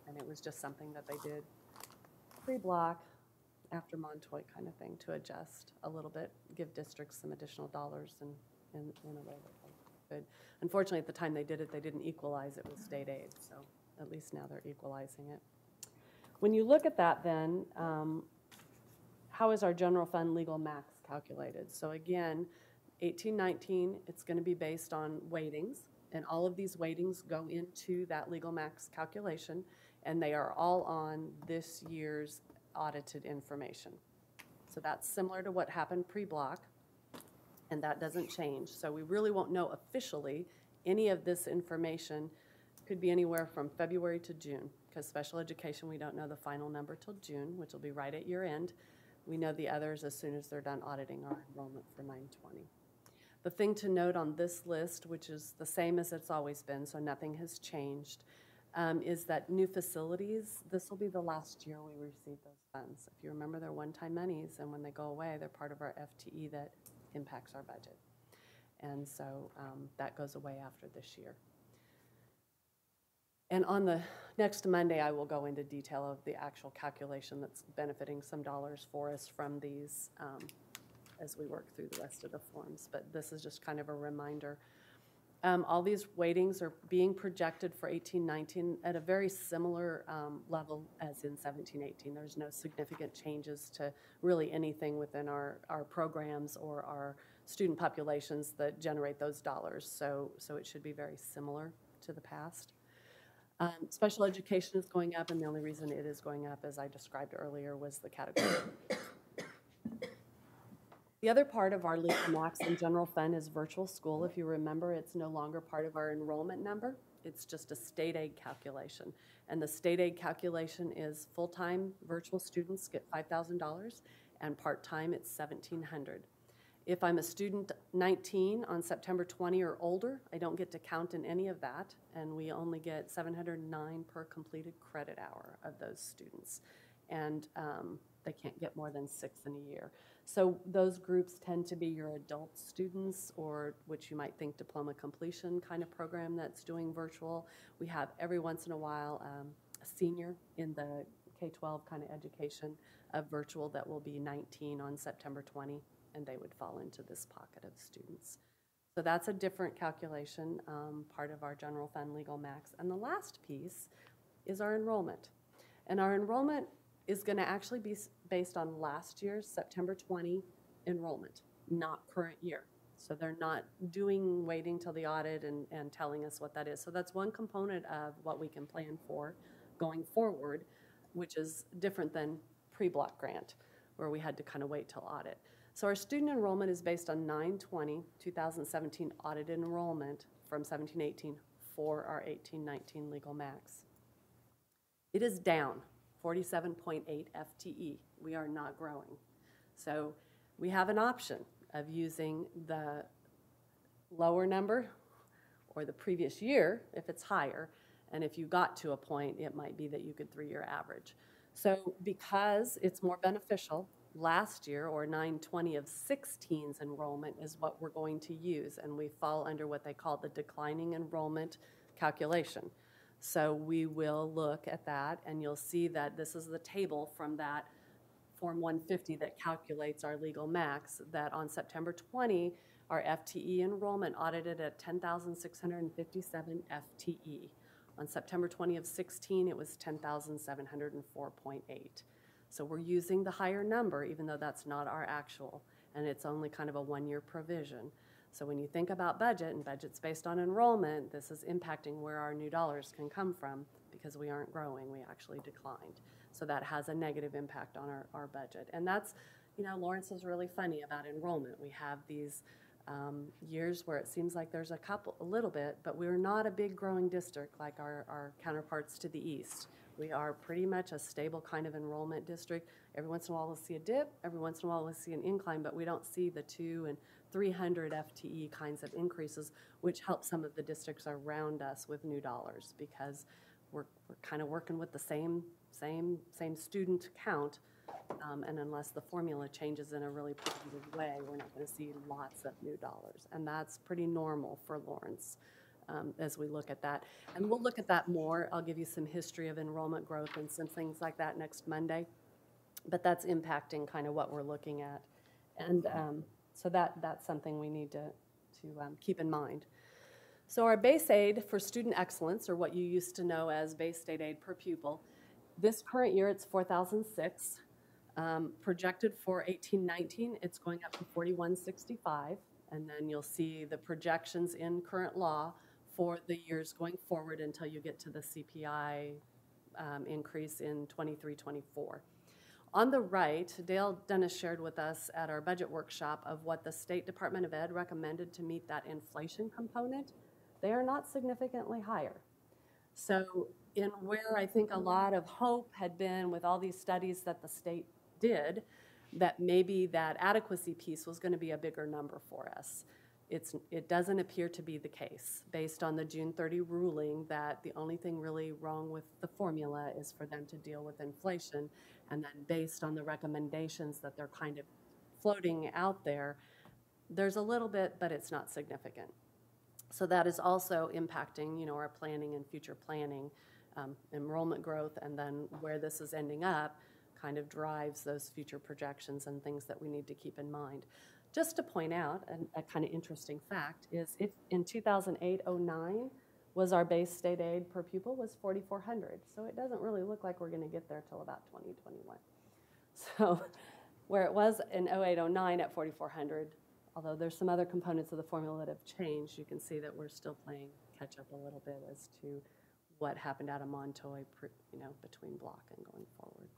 And it was just something that they did pre-block after Montoy kind of thing to adjust a little bit, give districts some additional dollars in a way that they could. Unfortunately, at the time they did it, they didn't equalize it with state aid. So at least now they're equalizing it. When you look at that then, how is our general fund legal max calculated? So again, 1819, it's going to be based on weightings, and all of these weightings go into that legal max calculation, and they are all on this year's audited information. So that's similar to what happened pre-block, and that doesn't change. So we really won't know officially any of this information. Could be anywhere from February to June, because special education, we don't know the final number till June, which will be right at year end. We know the others as soon as they're done auditing our enrollment for 920. The thing to note on this list, which is the same as it's always been, so nothing has changed, is that new facilities, this will be the last year we receive those funds. If you remember, they're one-time monies, and when they go away, they're part of our FTE that impacts our budget. And so that goes away after this year. And on the next Monday, I will go into detail of the actual calculation that's benefiting some dollars for us from these as we work through the rest of the forms. But this is just kind of a reminder. All these weightings are being projected for 18-19 at a very similar level as in 17-18. There's no significant changes to really anything within our programs or our student populations that generate those dollars. So it should be very similar to the past. Special education is going up, and the only reason it is going up, as I described earlier, was the category. The other part of our legal max and general fund is virtual school. If you remember, it's no longer part of our enrollment number. It's just a state aid calculation. And the state aid calculation is full-time virtual students get $5,000, and part-time it's $1,700. If I'm a student 19 on September 20 or older, I don't get to count in any of that, and we only get $709 per completed credit hour of those students. And they can't get more than 6 in a year. So those groups tend to be your adult students, or which you might think diploma completion kind of program that's doing virtual. We have every once in a while a senior in the K-12 kind of education of virtual that will be 19 on September 20. And they would fall into this pocket of students. So that's a different calculation, part of our general fund legal max. And the last piece is our enrollment. And our enrollment is going to actually be based on last year's September 20 enrollment, not current year. So they're not waiting till the audit and telling us what that is. So that's one component of what we can plan for going forward, which is different than pre-block grant, where we had to kind of wait till audit. So our student enrollment is based on 9/20/2017 audited enrollment from 17-18 for our 18-19 legal max. It is down 47.8 FTE. We are not growing. So we have an option of using the lower number or the previous year if it's higher, and if you got to a point, it might be that you could 3-year average. So because it's more beneficial, last year, or 9/20 of 16's enrollment is what we're going to use, and we fall under what they call the declining enrollment calculation. So we will look at that, and you'll see that this is the table from that Form 150 that calculates our legal max, that on September 20, our FTE enrollment audited at 10,657 FTE. On September 20 of 16, it was 10,704.8. So we're using the higher number, even though that's not our actual, and it's only kind of a 1-year provision. So when you think about budget, and budget's based on enrollment, this is impacting where our new dollars can come from, because we aren't growing, we actually declined. So that has a negative impact on our budget. And that's, Lawrence is really funny about enrollment. We have these years where it seems like there's a little bit, but we're not a big growing district like our counterparts to the east. We are pretty much a stable kind of enrollment district. Every once in a while we'll see a dip, every once in a while we'll see an incline, but we don't see the 200 and 300 FTE kinds of increases, which help some of the districts around us with new dollars, because we're kind of working with the same student count, and unless the formula changes in a really positive way, we're not going to see lots of new dollars, and that's pretty normal for Lawrence. As we look at that. And we'll look at that more. I'll give you some history of enrollment growth and some things like that next Monday. But that's impacting kind of what we're looking at. And so that's something we need to keep in mind. So our base aid for student excellence, or what you used to know as base state aid per pupil, this current year it's $4,006. Projected for 18-19, it's going up to $4,165. And then you'll see the projections in current law for the years going forward until you get to the CPI increase in 23-24. On the right, Dale Dennis shared with us at our budget workshop of what the State Department of Ed recommended to meet that inflation component. They are not significantly higher. So in where I think a lot of hope had been with all these studies that the state did, that maybe that adequacy piece was going to be a bigger number for us. It doesn't appear to be the case, based on the June 30 ruling that the only thing really wrong with the formula is for them to deal with inflation, and then based on the recommendations that they're kind of floating out there, there's a little bit, but it's not significant. So that is also impacting, our planning and future planning, enrollment growth, and then where this is ending up kind of drives those future projections and things that we need to keep in mind. Just to point out, a kind of interesting fact is if in 2008-09 was our base state aid per pupil was $4,400. So it doesn't really look like we're going to get there till about 2021. So where it was in 08-09 at $4,400, although there's some other components of the formula that have changed, you can see that we're still playing catch up a little bit as to what happened out of Montoy, between block and going forward.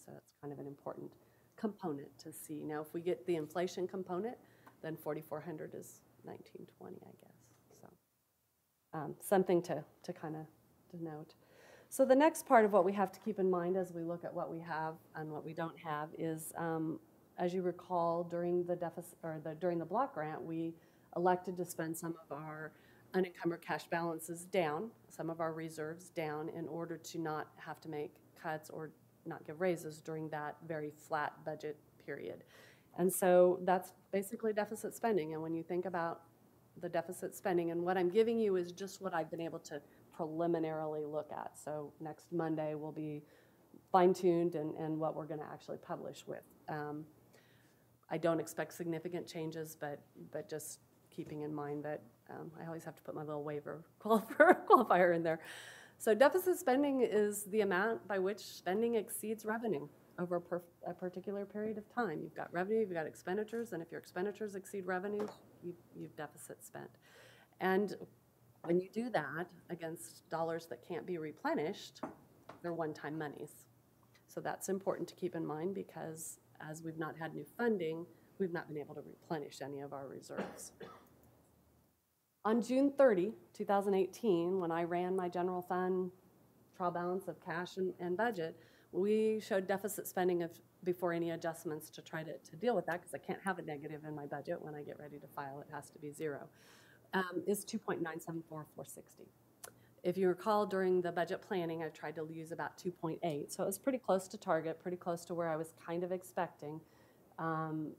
So that's kind of an important component to see. Now, if we get the inflation component, then 4,400 is 1920, I guess. So something to kind of denote. So the next part of what we have to keep in mind as we look at what we have and what we don't have is, as you recall, during the deficit or during the block grant, we elected to spend some of our unencumbered cash balances down, some of our reserves down, in order to not have to make cuts or not give raises during that very flat budget period. And so that's basically deficit spending. And when you think about the deficit spending, and what I'm giving you is just what I've been able to preliminarily look at. So next Monday will be fine-tuned and what we're going to actually publish with. I don't expect significant changes, but just keeping in mind that I always have to put my little waiver qualifier in there. So deficit spending is the amount by which spending exceeds revenue over a particular period of time. You've got revenue, you've got expenditures, and if your expenditures exceed revenue, you've deficit spent. And when you do that against dollars that can't be replenished, they're one-time monies. So that's important to keep in mind, because as we've not had new funding, we've not been able to replenish any of our reserves. On June 30, 2018, when I ran my general fund trial balance of cash and budget, we showed deficit spending of before any adjustments to try to deal with that, because I can't have a negative in my budget. When I get ready to file, it has to be zero, is 2.974460. If you recall, during the budget planning, I tried to use about 2.8, so it was pretty close to target, pretty close to where I was kind of expecting, and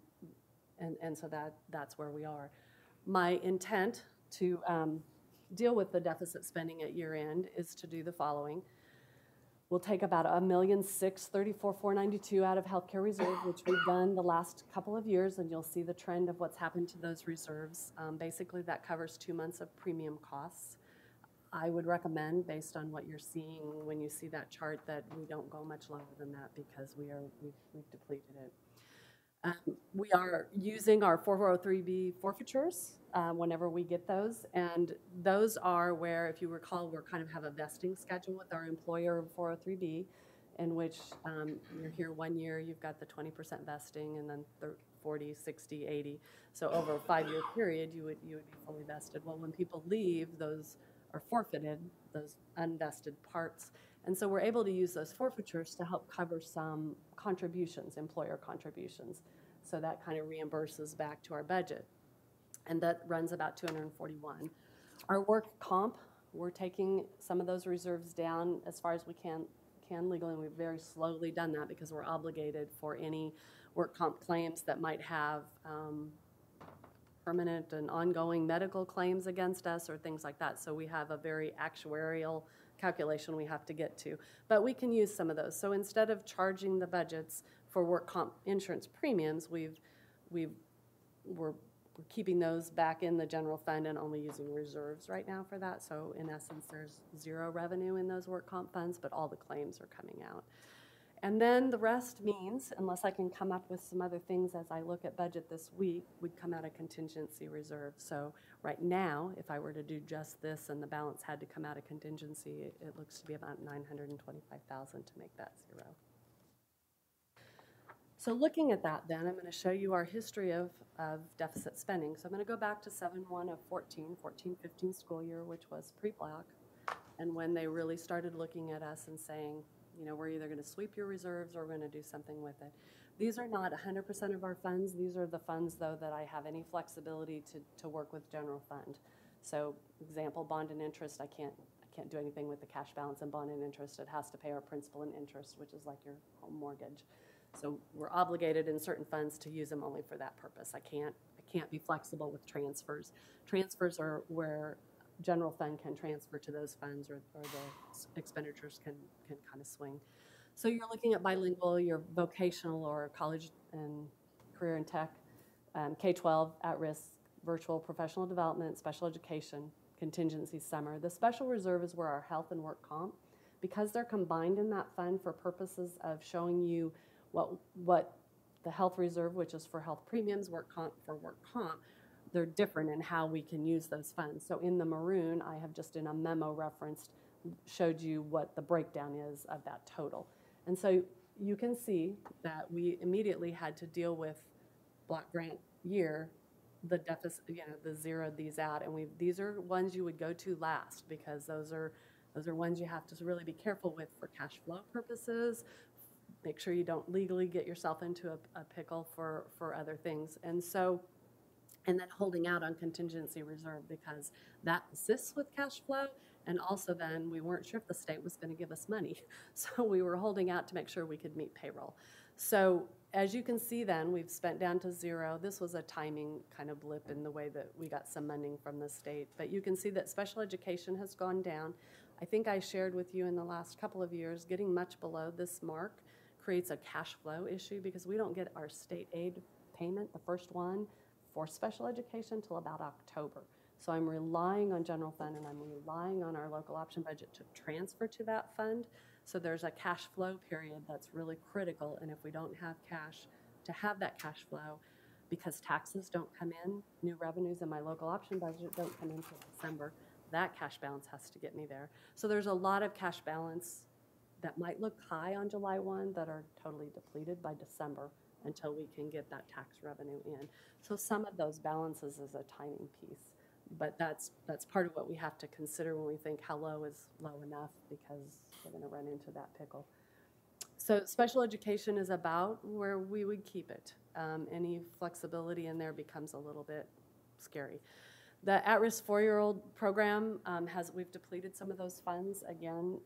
so that's where we are. My intent to deal with the deficit spending at year end is to do the following. We'll take about $1,634,492 out of healthcare reserve, which we've done the last couple of years, and you'll see the trend of what's happened to those reserves. Basically, that covers 2 months of premium costs. I would recommend, based on what you're seeing when you see that chart, that we don't go much lower than that, because we've depleted it. We are using our 403B forfeitures whenever we get those, and those are where, if you recall, we kind of have a vesting schedule with our employer 403B, in which you're here 1 year, you've got the 20% vesting, and then 40, 60, 80. So over a 5-year period, you would be fully vested. Well, when people leave, those are forfeited, those unvested parts, And so we're able to use those forfeitures to help cover some contributions, employer contributions. So that kind of reimburses back to our budget. And that runs about 241. Our work comp, we're taking some of those reserves down as far as we can legally, and we've very slowly done that because we're obligated for any work comp claims that might have permanent and ongoing medical claims against us or things like that. So we have a very actuarial calculation we have to get to. But we can use some of those. So instead of charging the budgets for work comp insurance premiums, we're keeping those back in the general fund and only using reserves right now for that. So in essence, there's zero revenue in those work comp funds, but all the claims are coming out. And then the rest means, unless I can come up with some other things as I look at budget this week, would come out of contingency reserve. So right now, if I were to do just this and the balance had to come out of contingency, it looks to be about $925,000 to make that zero. So looking at that then, I'm going to show you our history of deficit spending. So I'm going to go back to 7/1 of 14-15 school year, which was pre-block, and when they really started looking at us and saying, you know, we're either going to sweep your reserves or we're going to do something with it. These are not 100% of our funds. These are the funds, though, that I have any flexibility to work with general fund. So example, bond and interest, I can't do anything with the cash balance and bond and interest. It has to pay our principal and interest, which is like your home mortgage. So we're obligated in certain funds to use them only for that purpose. I can't be flexible with transfers. Transfers are where general fund can transfer to those funds, or the expenditures can kind of swing. So you're looking at bilingual, your vocational or college and career and tech, K-12, at-risk, virtual professional development, special education, contingency summer. The special reserve is where our health and work comp, because they're combined in that fund for purposes of showing you what the health reserve, which is for health premiums, work comp for work comp, they're different in how we can use those funds. So in the maroon, I have just in a memo referenced, showed you what the breakdown is of that total. And so you can see that we immediately had to deal with block grant year, the deficit, you know, the zeroed these out. And these are ones you would go to last, because those are ones you have to really be careful with for cash flow purposes. Make sure you don't legally get yourself into a pickle for other things. And so, and then holding out on contingency reserve, because that assists with cash flow. And also then we weren't sure if the state was going to give us money. So we were holding out to make sure we could meet payroll. So as you can see then, we've spent down to zero. This was a timing kind of blip in the way that we got some money from the state. But you can see that special education has gone down. I think I shared with you in the last couple of years, getting much below this mark creates a cash flow issue, because we don't get our state aid payment, the first one, for special education till about October. So I'm relying on general fund, and I'm relying on our local option budget to transfer to that fund. So there's a cash flow period that's really critical, and if we don't have cash to have that cash flow, because taxes don't come in, new revenues in my local option budget don't come in until December, that cash balance has to get me there. So there's a lot of cash balance that might look high on July 1 that are totally depleted by December until we can get that tax revenue in. So some of those balances is a timing piece, but that's part of what we have to consider when we think how low is low enough, because we're going to run into that pickle. So special education is about where we would keep it. Any flexibility in there becomes a little bit scary. The at-risk 4-year-old program, we've depleted some of those funds. Again,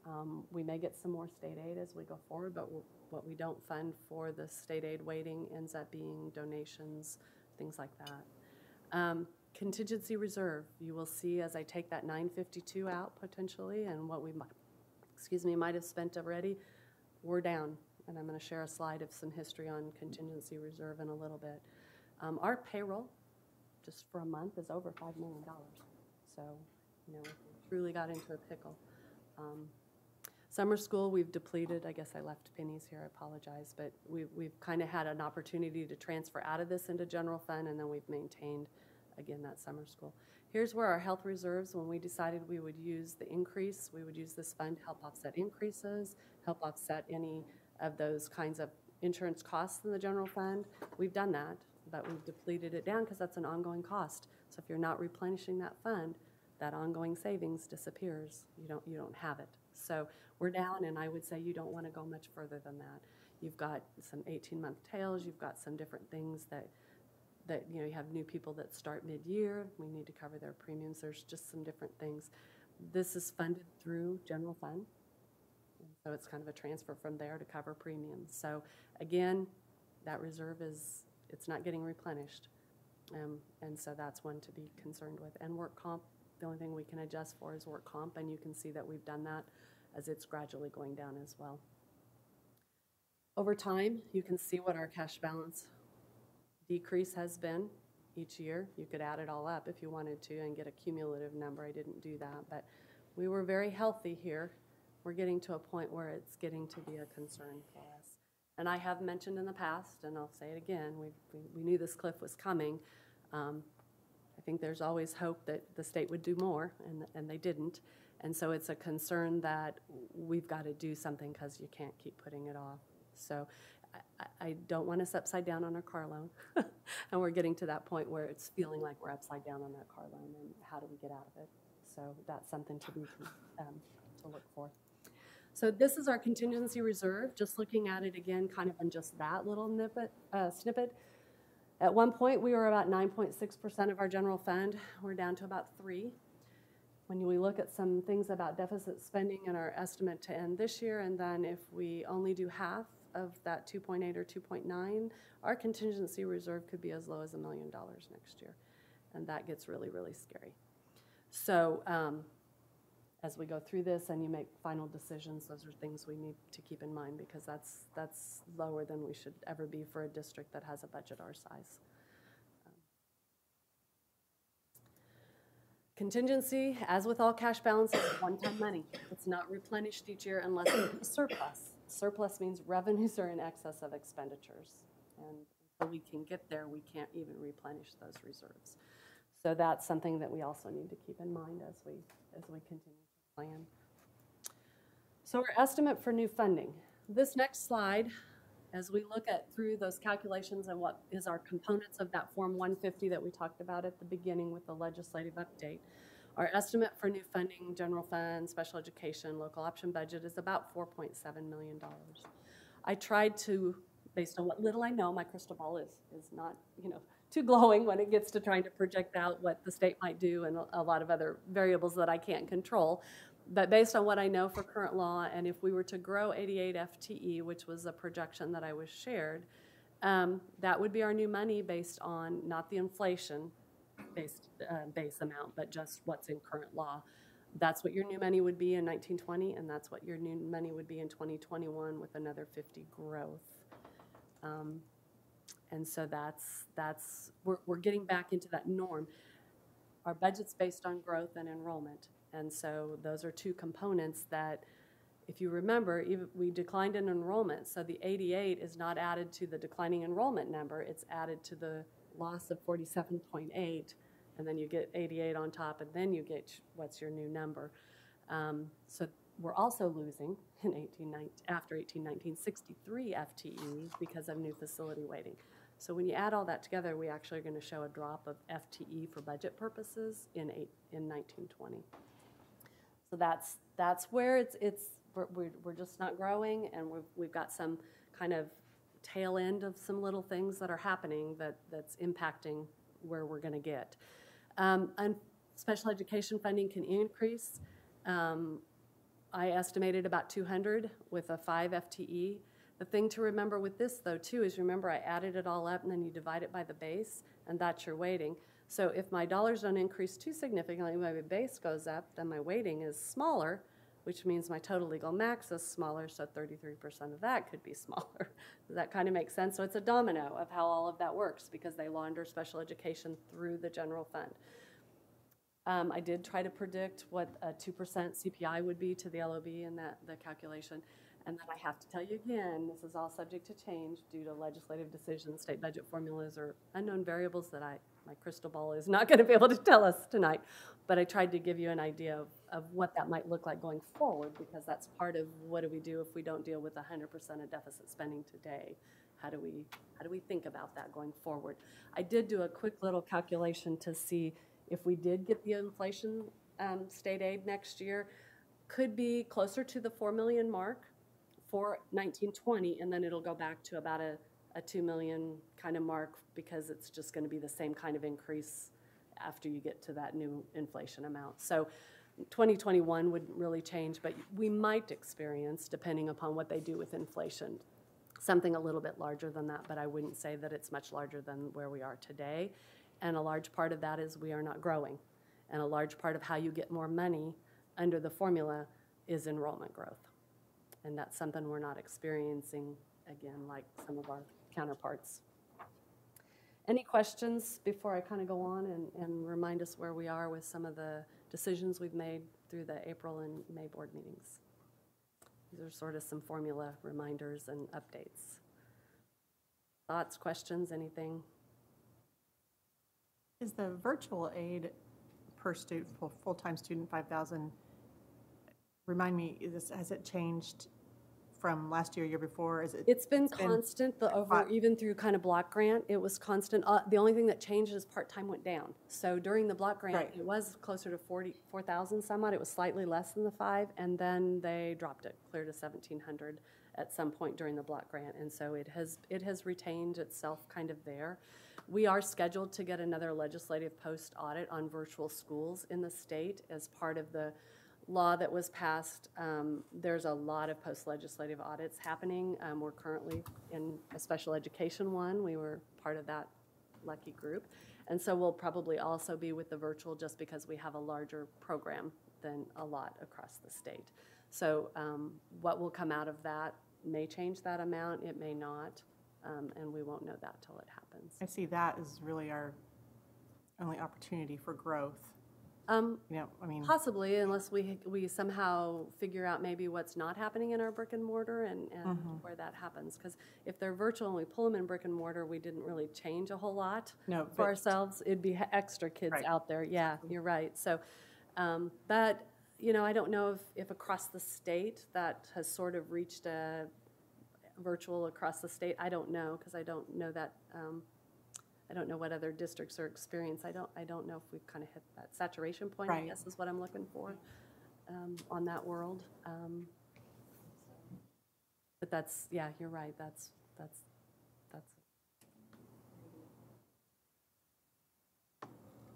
we may get some more state aid as we go forward, but what we don't fund for the state aid waiting ends up being donations, things like that. Contingency reserve, you will see as I take that 952 out potentially, and what we might have spent already, we're down. And I'm going to share a slide of some history on contingency reserve in a little bit. Our payroll, just for a month, is over $5 million. So, you know, we truly got into a pickle. Summer school, we've depleted. I guess I left pennies here, I apologize, but we've kind of had an opportunity to transfer out of this into general fund, and then we've maintained, again, that summer school. Here's where our health reserves, when we decided we would use the increase, we would use this fund to help offset increases, help offset any of those kinds of insurance costs in the general fund. We've done that, but we've depleted it down because that's an ongoing cost. So if you're not replenishing that fund, that ongoing savings disappears. You don't have it. So we're down, and I would say you don't want to go much further than that. You've got some 18-month tails. You've got some different things that you know, you have new people that start mid-year. We need to cover their premiums. There's just some different things. This is funded through general fund. So it's kind of a transfer from there to cover premiums. So again, that reserve it's not getting replenished. And so that's one to be concerned with. And work comp, the only thing we can adjust for is work comp, and you can see that we've done that as it's gradually going down as well. Over time, you can see what our cash balance decrease has been each year. You could add it all up if you wanted to and get a cumulative number. I didn't do that, but we were very healthy here. We're getting to a point where it's getting to be a concern for us. And I have mentioned in the past, and I'll say it again, we knew this cliff was coming. I think there's always hope that the state would do more, and they didn't. And so it's a concern that we've got to do something because you can't keep putting it off. So I don't want us upside down on our car loan. And we're getting to that point where it's feeling like we're upside down on that car loan, and how do we get out of it? So that's something to be to look for. So this is our contingency reserve, just looking at it again, kind of in just that little snippet. At one point, we were about 9.6% of our general fund. We're down to about 3%. When we look at some things about deficit spending and our estimate to end this year, and then if we only do half of that 2.8 or 2.9, our contingency reserve could be as low as $1 million next year. And that gets really, really scary. So as we go through this and you make final decisions, those are things we need to keep in mind, because that's lower than we should ever be for a district that has a budget our size. Contingency, as with all cash balances, is one-time money. It's not replenished each year unless it's a surplus. Surplus means revenues are in excess of expenditures. And until we can get there, we can't even replenish those reserves. So that's something that we also need to keep in mind as we continue to plan. So our estimate for new funding. This next slide, as we look through those calculations and what is our components of that Form 150 that we talked about at the beginning with the legislative update, our estimate for new funding, general fund, special education, local option budget is about $4.7 million. I tried to, based on what little I know, my crystal ball is not, too glowing when it gets to trying to project out what the state might do and a lot of other variables that I can't control. But based on what I know for current law, and if we were to grow 88 FTE, which was a projection that I was shared, that would be our new money based on not the inflation-based base amount, but just what's in current law. That's what your new money would be in 1920, and that's what your new money would be in 2021 with another 50 growth. And so we're getting back into that norm. Our budget's based on growth and enrollment. And so those are two components that, if you remember, we declined in enrollment. So the 88 is not added to the declining enrollment number. It's added to the loss of 47.8, and then you get 88 on top, and then you get what's your new number. So we're also losing after 1819 63 FTE because of new facility weighting. So when you add all that together, we actually are going to show a drop of FTE for budget purposes in 1920. So that's where we're just not growing, and we've got some kind of tail end of some little things that are happening that's impacting where we're going to get. And special education funding can increase. I estimated about 200 with a 5 FTE. The thing to remember with this, though, too, is remember I added it all up, and then you divide it by the base, and that's your weighting. So if my dollars don't increase too significantly, my base goes up, then my weighting is smaller, which means my total legal max is smaller, so 33% of that could be smaller. Does that kind of make sense? So it's a domino of how all of that works, because they launder special education through the general fund. I did try to predict what a 2% CPI would be to the LOB in the calculation. And then I have to tell you again, this is all subject to change due to legislative decisions, state budget formulas, or unknown variables that my crystal ball is not going to be able to tell us tonight. But I tried to give you an idea of what that might look like going forward, because that's part of what do we do if we don't deal with 100% of deficit spending today. How do we think about that going forward? I did do a quick little calculation to see if we did get the inflation state aid next year, could be closer to the 4 million mark for 1920, and then it'll go back to about a 2 million kind of mark because it's just going to be the same kind of increase after you get to that new inflation amount. So 2021 wouldn't really change, but we might experience, depending upon what they do with inflation, something a little bit larger than that, but I wouldn't say that it's much larger than where we are today. And a large part of that is we are not growing. And a large part of how you get more money under the formula is enrollment growth. And that's something we're not experiencing, again, like some of our counterparts. Any questions before I kind of go on and remind us where we are with some of the decisions we've made through the April and May board meetings? These are sort of some formula reminders and updates. Thoughts, questions, anything? Is the virtual aid per student, full-time student, 5,000, remind me, has it changed from last year before? It's been constant, even through kind of block grant, it was constant. The only thing that changed is part-time went down. So during the block grant, It was closer to 44,000 some odd. It was slightly less than the 5, and then they dropped it clear to 1,700 at some point during the block grant. And so it has retained itself kind of there. We are scheduled to get another legislative post audit on virtual schools in the state as part of the law that was passed. There's a lot of post-legislative audits happening. We're currently in a special education one. We were part of that lucky group. And so we'll probably also be with the virtual just because we have a larger program than a lot across the state. So what will come out of that may change that amount, it may not, and we won't know that till it happens. I see that is really our only opportunity for growth. Possibly, unless we somehow figure out maybe what's not happening in our brick and mortar and where that happens. Because if they're virtual and we pull them in brick and mortar, we didn't really change a whole lot for ourselves. It'd be extra kids out there. Yeah, you're right. So, but I don't know if across the state that has sort of reached a virtual across the state. I don't know because I don't know that. I don't know what other districts are experiencing. I don't know if we've kind of hit that saturation point, I guess is what I'm looking for on that world. But that's, you're right. That's.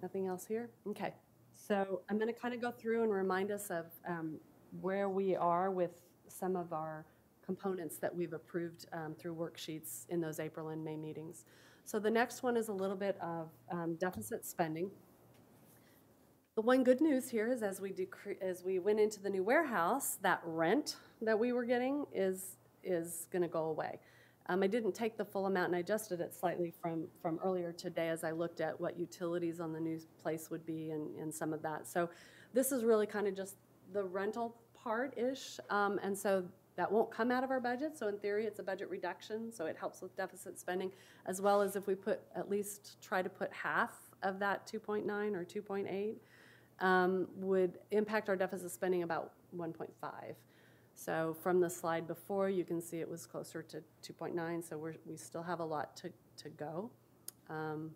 Nothing else here? Okay. So I'm going to kind of go through and remind us of where we are with some of our components that we've approved through worksheets in those April and May meetings. So the next one is a little bit of deficit spending. The one good news here is as we went into the new warehouse, that rent that we were getting is going to go away. I didn't take the full amount and I adjusted it slightly from earlier today as I looked at what utilities on the new place would be and some of that. So this is really kind of just the rental part-ish, and so that won't come out of our budget, so in theory it's a budget reduction, so it helps with deficit spending, as well as if we try to put half of that 2.9 or 2.8 would impact our deficit spending about 1.5. So from the slide before, you can see it was closer to 2.9, so we still have a lot to go, and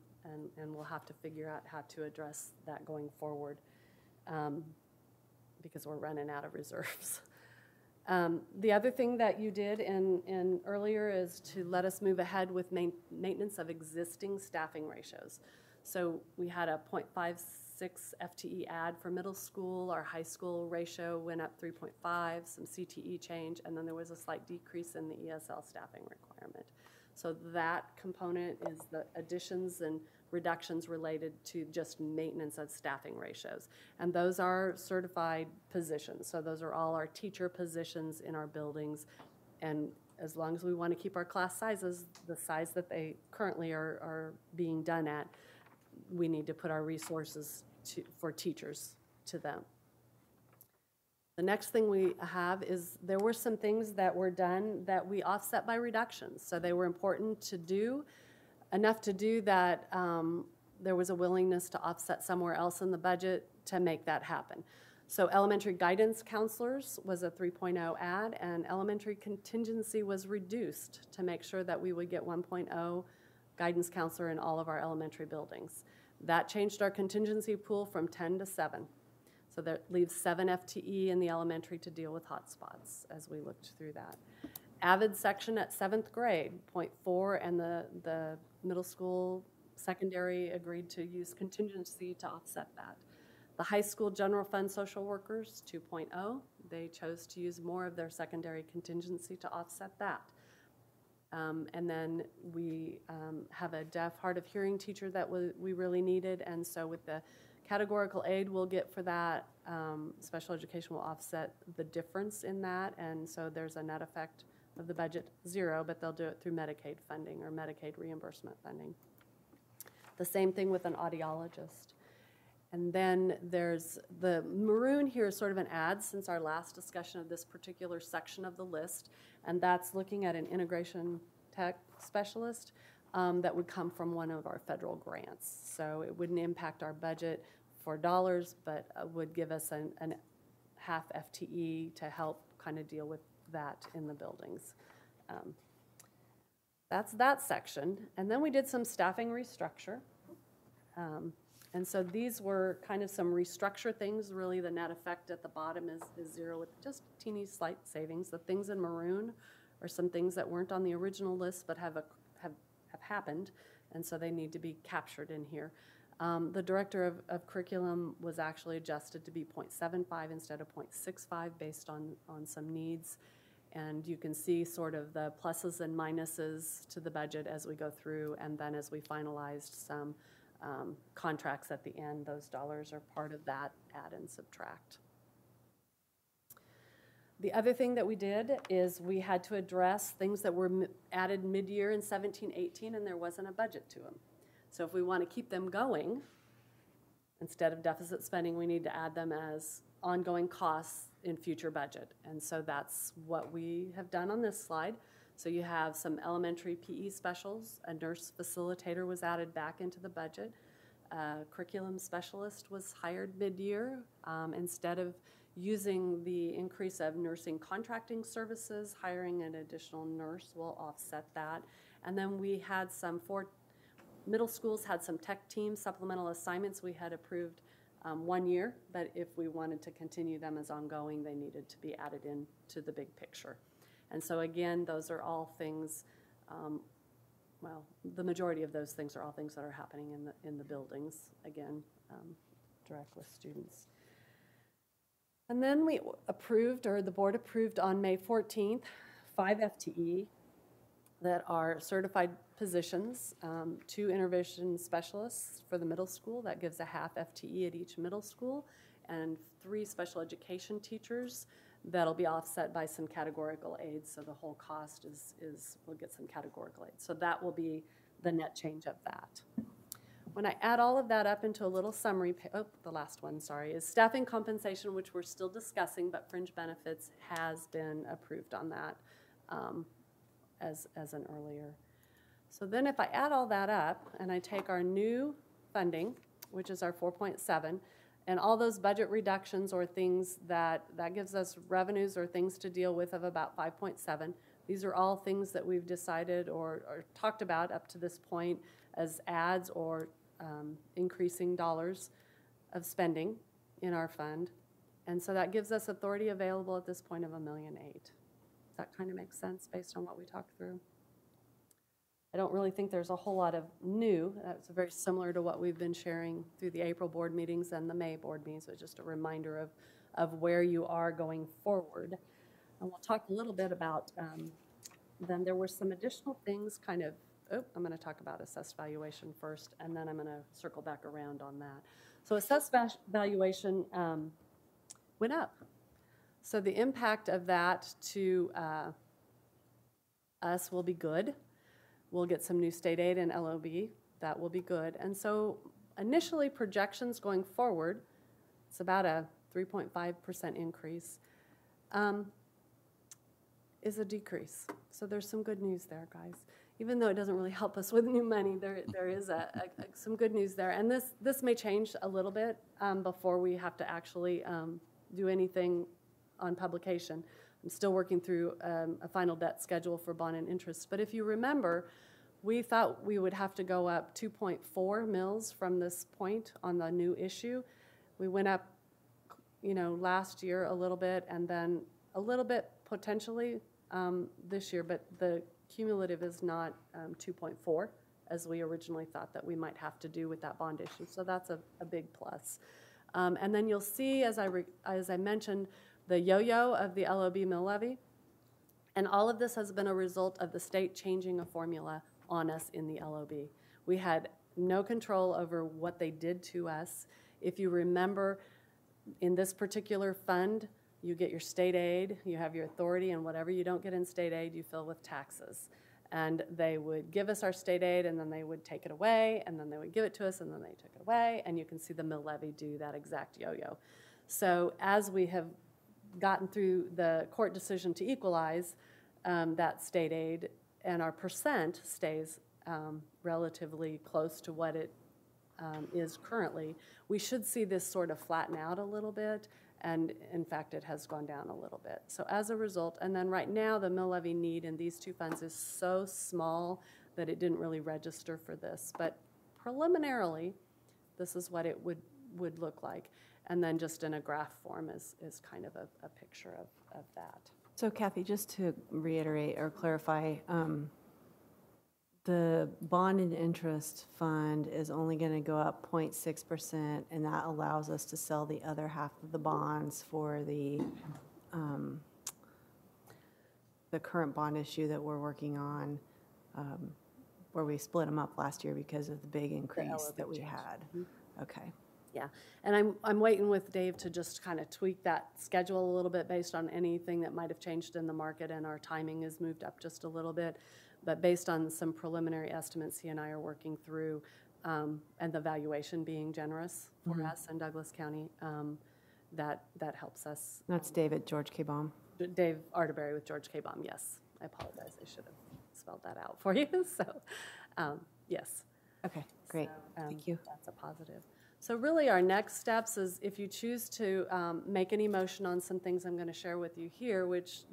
we'll have to figure out how to address that going forward because we're running out of reserves. The other thing that you did in earlier is to let us move ahead with maintenance of existing staffing ratios. So we had a 0.56 FTE add for middle school. Our high school ratio went up 3.5, some CTE change, and then there was a slight decrease in the ESL staffing requirement. So that component is the additions and reductions related to just maintenance of staffing ratios. And those are certified positions. So those are all our teacher positions in our buildings. And as long as we want to keep our class sizes the size that they currently are being done at, we need to put our resources for teachers to them. The next thing we have is there were some things that were done that we offset by reductions. So they were important to do, enough to do that there was a willingness to offset somewhere else in the budget to make that happen. So elementary guidance counselors was a 3.0 add, and elementary contingency was reduced to make sure that we would get 1.0 guidance counselor in all of our elementary buildings. That changed our contingency pool from 10 to 7. So that leaves 7 FTE in the elementary to deal with hotspots as we looked through that. Avid section at 7th grade, 0.4, and the middle school secondary agreed to use contingency to offset that. The high school general fund social workers, 2.0, they chose to use more of their secondary contingency to offset that. And then we have a deaf, hard of hearing teacher that we really needed, and so with the categorical aid we'll get for that, special education will offset the difference in that, and so there's a net effect of the budget 0, but they'll do it through Medicaid funding or Medicaid reimbursement funding. The same thing with an audiologist. And then there's the maroon here is sort of an add since our last discussion of this particular section of the list, and that's looking at an integration tech specialist that would come from one of our federal grants. So it wouldn't impact our budget for dollars, but would give us an half FTE to help kind of deal with that in the buildings. That's that section. And then we did some staffing restructure. And so these were kind of some restructure things. Really, the net effect at the bottom is 0 with just teeny slight savings. The things in maroon are some things that weren't on the original list but have happened, and so they need to be captured in here. The director of curriculum was actually adjusted to be 0.75 instead of 0.65 based on some needs. And you can see sort of the pluses and minuses to the budget as we go through, and then as we finalized some contracts at the end, those dollars are part of that add and subtract. The other thing that we did is we had to address things that were added mid-year in 17-18, and there wasn't a budget to them. So if we want to keep them going, instead of deficit spending, we need to add them as ongoing costs in future budget. And so that's what we have done on this slide. So you have some elementary PE specials, a nurse facilitator was added back into the budget, a curriculum specialist was hired mid-year. Instead of using the increase of nursing contracting services, hiring an additional nurse will offset that. And then we had some, 4 middle schools had some tech team supplemental assignments we had approved 1 year, but if we wanted to continue them as ongoing, they needed to be added into the big picture. And so again, those are all things, well, the majority of those things are all things that are happening in the buildings, again, direct with students. And then we approved, or the board approved on May 14th, 5 FTE that are certified positions, 2 intervention specialists for the middle school, that gives a half FTE at each middle school, and 3 special education teachers that'll be offset by some categorical aids, so the whole cost we'll get some categorical aids. So that will be the net change of that. When I add all of that up into a little summary, the last one, sorry, is staffing compensation, which we're still discussing, but fringe benefits has been approved on that as an earlier. So then if I add all that up and I take our new funding, which is our 4.7, and all those budget reductions or things that gives us revenues or things to deal with of about 5.7. These are all things that we've decided or talked about up to this point as adds or increasing dollars of spending in our fund. And so that gives us authority available at this point of $1.8 million. Does that kind of make sense based on what we talked through? I don't really think there's a whole lot of new. That's very similar to what we've been sharing through the April board meetings and the May board meetings. So it's just a reminder of where you are going forward. And we'll talk a little bit about, then there were some additional things kind of, I'm going to talk about assessed valuation first, and then I'm going to circle back around on that. So assessed valuation went up. So the impact of that to us will be good. We'll get some new state aid and LOB. That will be good. And so initially projections going forward, it's about a 3.5% increase, is a decrease. So there's some good news there, guys. Even though it doesn't really help us with new money, there is some good news there. And this may change a little bit before we have to actually do anything on publication. I'm still working through a final debt schedule for bond and interest. But if you remember, we thought we would have to go up 2.4 mils from this point on the new issue. We went up last year a little bit, and then a little bit potentially this year, but the cumulative is not 2.4, as we originally thought that we might have to do with that bond issue. So that's a big plus. And then you'll see, as I mentioned, the yo-yo of the LOB mill levy. And all of this has been a result of the state changing a formula on us in the LOB. We had no control over what they did to us. If you remember, in this particular fund, you get your state aid, you have your authority, and whatever you don't get in state aid, you fill with taxes. And they would give us our state aid, and then they would take it away, and then they would give it to us, and then they took it away, and you can see the mill levy do that exact yo-yo. So as we have gotten through the court decision to equalize that state aid, and our percent stays relatively close to what it is currently, we should see this sort of flatten out a little bit, and in fact it has gone down a little bit. So as a result, and then right now the mill levy need in these two funds is so small that it didn't really register for this, but preliminarily this is what it would look like, and then just in a graph form is kind of a picture of that. So Kathy, just to reiterate or clarify, the bond and interest fund is only going to go up 0.6%, and that allows us to sell the other half of the bonds for the current bond issue that we're working on, where we split them up last year because of the big increase that we had. Mm-hmm. Okay. Yeah, and I'm waiting with Dave to just kind of tweak that schedule a little bit based on anything that might have changed in the market, and our timing has moved up just a little bit. But based on some preliminary estimates he and I are working through, and the valuation being generous for us in Douglas County, that helps us. That's David George K. Baum. Dave Arterberry with George K. Baum, yes. I apologize, I should have spelled that out for you. So, yes. Okay, great. So, thank you. That's a positive. So really our next steps is if you choose to make any motion on some things I'm going to share with you here, which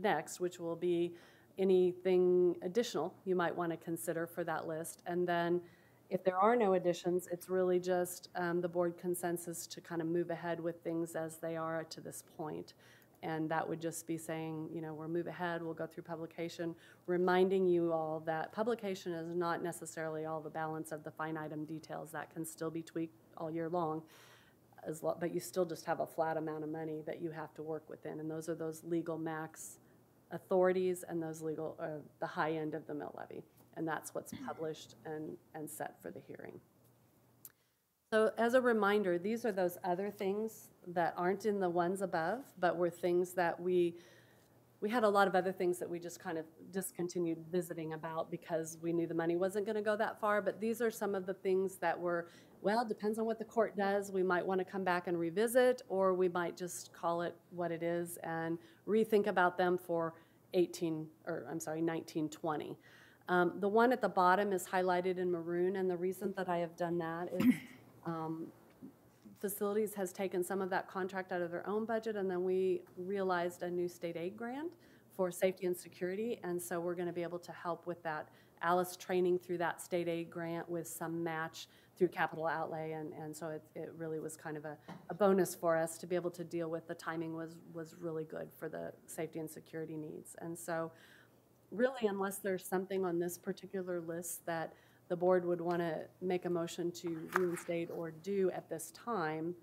will be anything additional you might want to consider for that list. And then if there are no additions, it's really just the board consensus to kind of move ahead with things as they are to this point. And that would just be saying, we'll move ahead, we'll go through publication, reminding you all that publication is not necessarily all the balance of the fine item details. That can still be tweaked all year long, but you still just have a flat amount of money that you have to work within. And those are those legal max authorities and those legal, the high end of the mill levy. And that's what's published and set for the hearing. So as a reminder, these are those other things that aren't in the ones above, but were things that we had a lot of other things that we just kind of discontinued visiting about because we knew the money wasn't going to go that far. But these are some of the things that were, well, depends on what the court does. We might want to come back and revisit, or we might just call it what it is and rethink about them for 1920. The one at the bottom is highlighted in maroon, and the reason that I have done that is facilities has taken some of that contract out of their own budget, and then we realized a new state aid grant for safety and security, and so we're going to be able to help with that Alice training through that state aid grant with some match through capital outlay, and so it really was kind of a bonus for us to be able to deal with. The timing was really good for the safety and security needs. And so really, unless there's something on this particular list that the board would want to make a motion to reinstate or do at this time,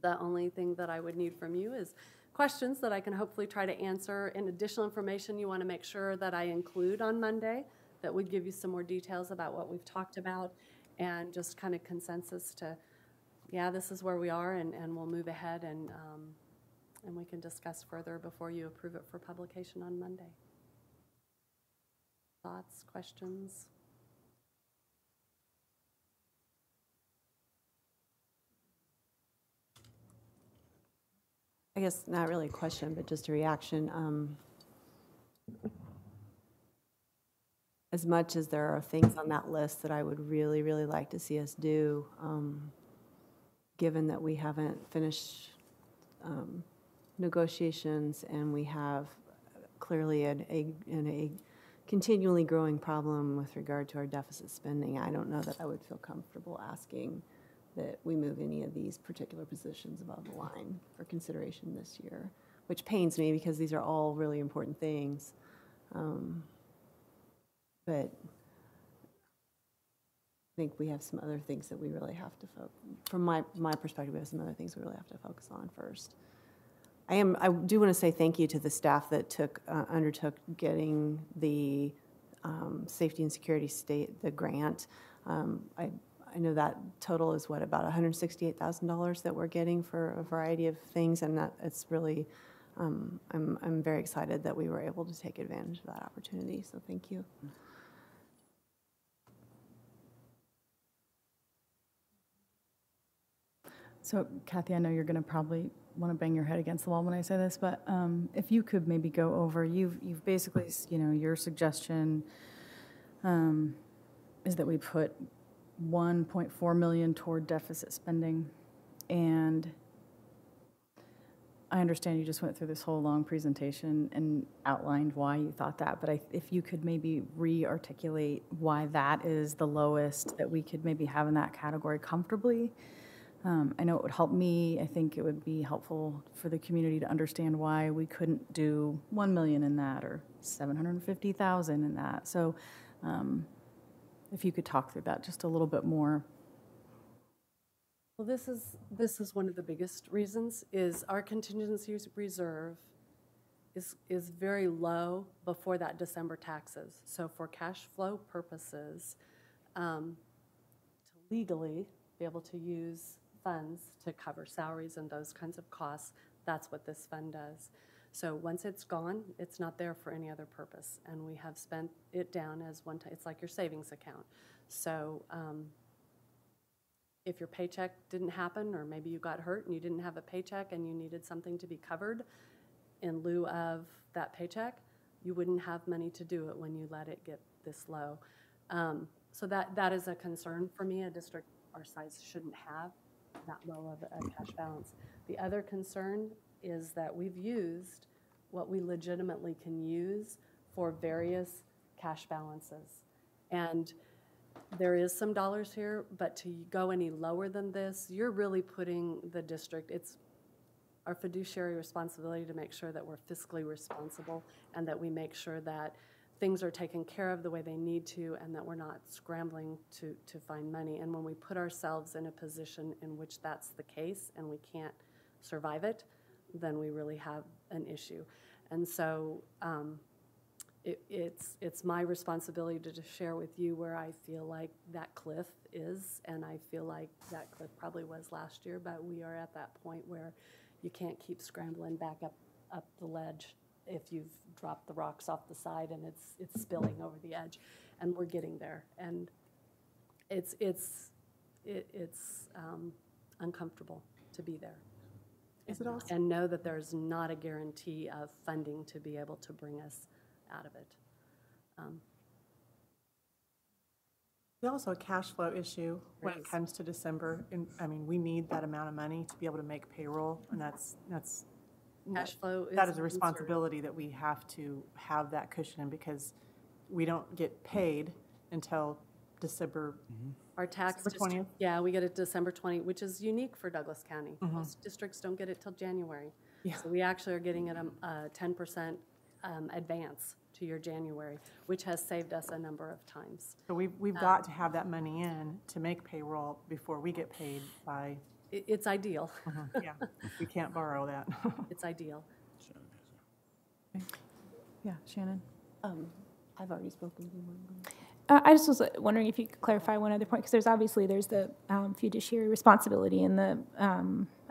the only thing that I would need from you is questions that I can hopefully try to answer, and additional information you want to make sure that I include on Monday that would give you some more details about what we've talked about, and just kind of consensus to, yeah, this is where we are, and we'll move ahead, and we can discuss further before you approve it for publication on Monday. Thoughts, questions? I guess not really a question, but just a reaction. As much as there are things on that list that I would really, really like to see us do, given that we haven't finished negotiations and we have clearly a continually growing problem with regard to our deficit spending, I don't know that I would feel comfortable asking that we move any of these particular positions above the line for consideration this year, which pains me because these are all really important things. But I think we have some other things that we really have to focus, from my perspective, we have some other things we really have to focus on first. I do want to say thank you to the staff that undertook getting the safety and security the grant. I know that total is what, about $168,000 that we're getting for a variety of things, and that it's really, I'm very excited that we were able to take advantage of that opportunity, so thank you. So Kathy, I know you're going to probably want to bang your head against the wall when I say this, but if you could maybe go over, you've basically, your suggestion is that we put $1.4 million toward deficit spending, and I understand you just went through this whole long presentation and outlined why you thought that, but if you could maybe re-articulate why that is the lowest that we could maybe have in that category comfortably. I know it would help me. I think it would be helpful for the community to understand why we couldn't do $1 million in that or $750,000 in that. So if you could talk through that just a little bit more. Well, this is one of the biggest reasons, is our contingency reserve is very low before that December taxes. So for cash flow purposes, to legally be able to use funds to cover salaries and those kinds of costs, that's what this fund does. So once it's gone, it's not there for any other purpose, and we have spent it down as one time. It's like your savings account. So if your paycheck didn't happen, or maybe you got hurt and you didn't have a paycheck and you needed something to be covered in lieu of that paycheck, you wouldn't have money to do it when you let it get this low. So that is a concern for me. A district our size shouldn't have that low of a cash balance. The other concern is that we've used what we legitimately can use for various cash balances. And there is some dollars here, but to go any lower than this, you're really putting the district, it's our fiduciary responsibility to make sure that we're fiscally responsible and that we make sure that things are taken care of the way they need to, and that we're not scrambling to find money. And when we put ourselves in a position in which that's the case and we can't survive it, then we really have an issue. And so it's my responsibility to share with you where I feel like that cliff is, and I feel like that cliff probably was last year, but we are at that point where you can't keep scrambling back up the ledge if you've dropped the rocks off the side and it's spilling over the edge, and we're getting there, and it's uncomfortable to be there. Is it also? And know that there's not a guarantee of funding to be able to bring us out of it. There's also a cash flow issue when it comes to December. And I mean, we need that amount of money to be able to make payroll, and that's cash flow. That is a responsibility that we have to have that cushion in, because we don't get paid until December. Mm-hmm. Our tax December 20th. Yeah, we get it December 20, which is unique for Douglas County. Mm-hmm. Most districts don't get it till January. Yeah. So we actually are getting it a 10% advance to your January, which has saved us a number of times. So we've got to have that money in to make payroll before we get paid by. It's ideal. Yeah, we can't borrow that. It's ideal. Yeah, Shannon. I've already spoken to you. I just was wondering if you could clarify one other point, because there's the fiduciary responsibility and the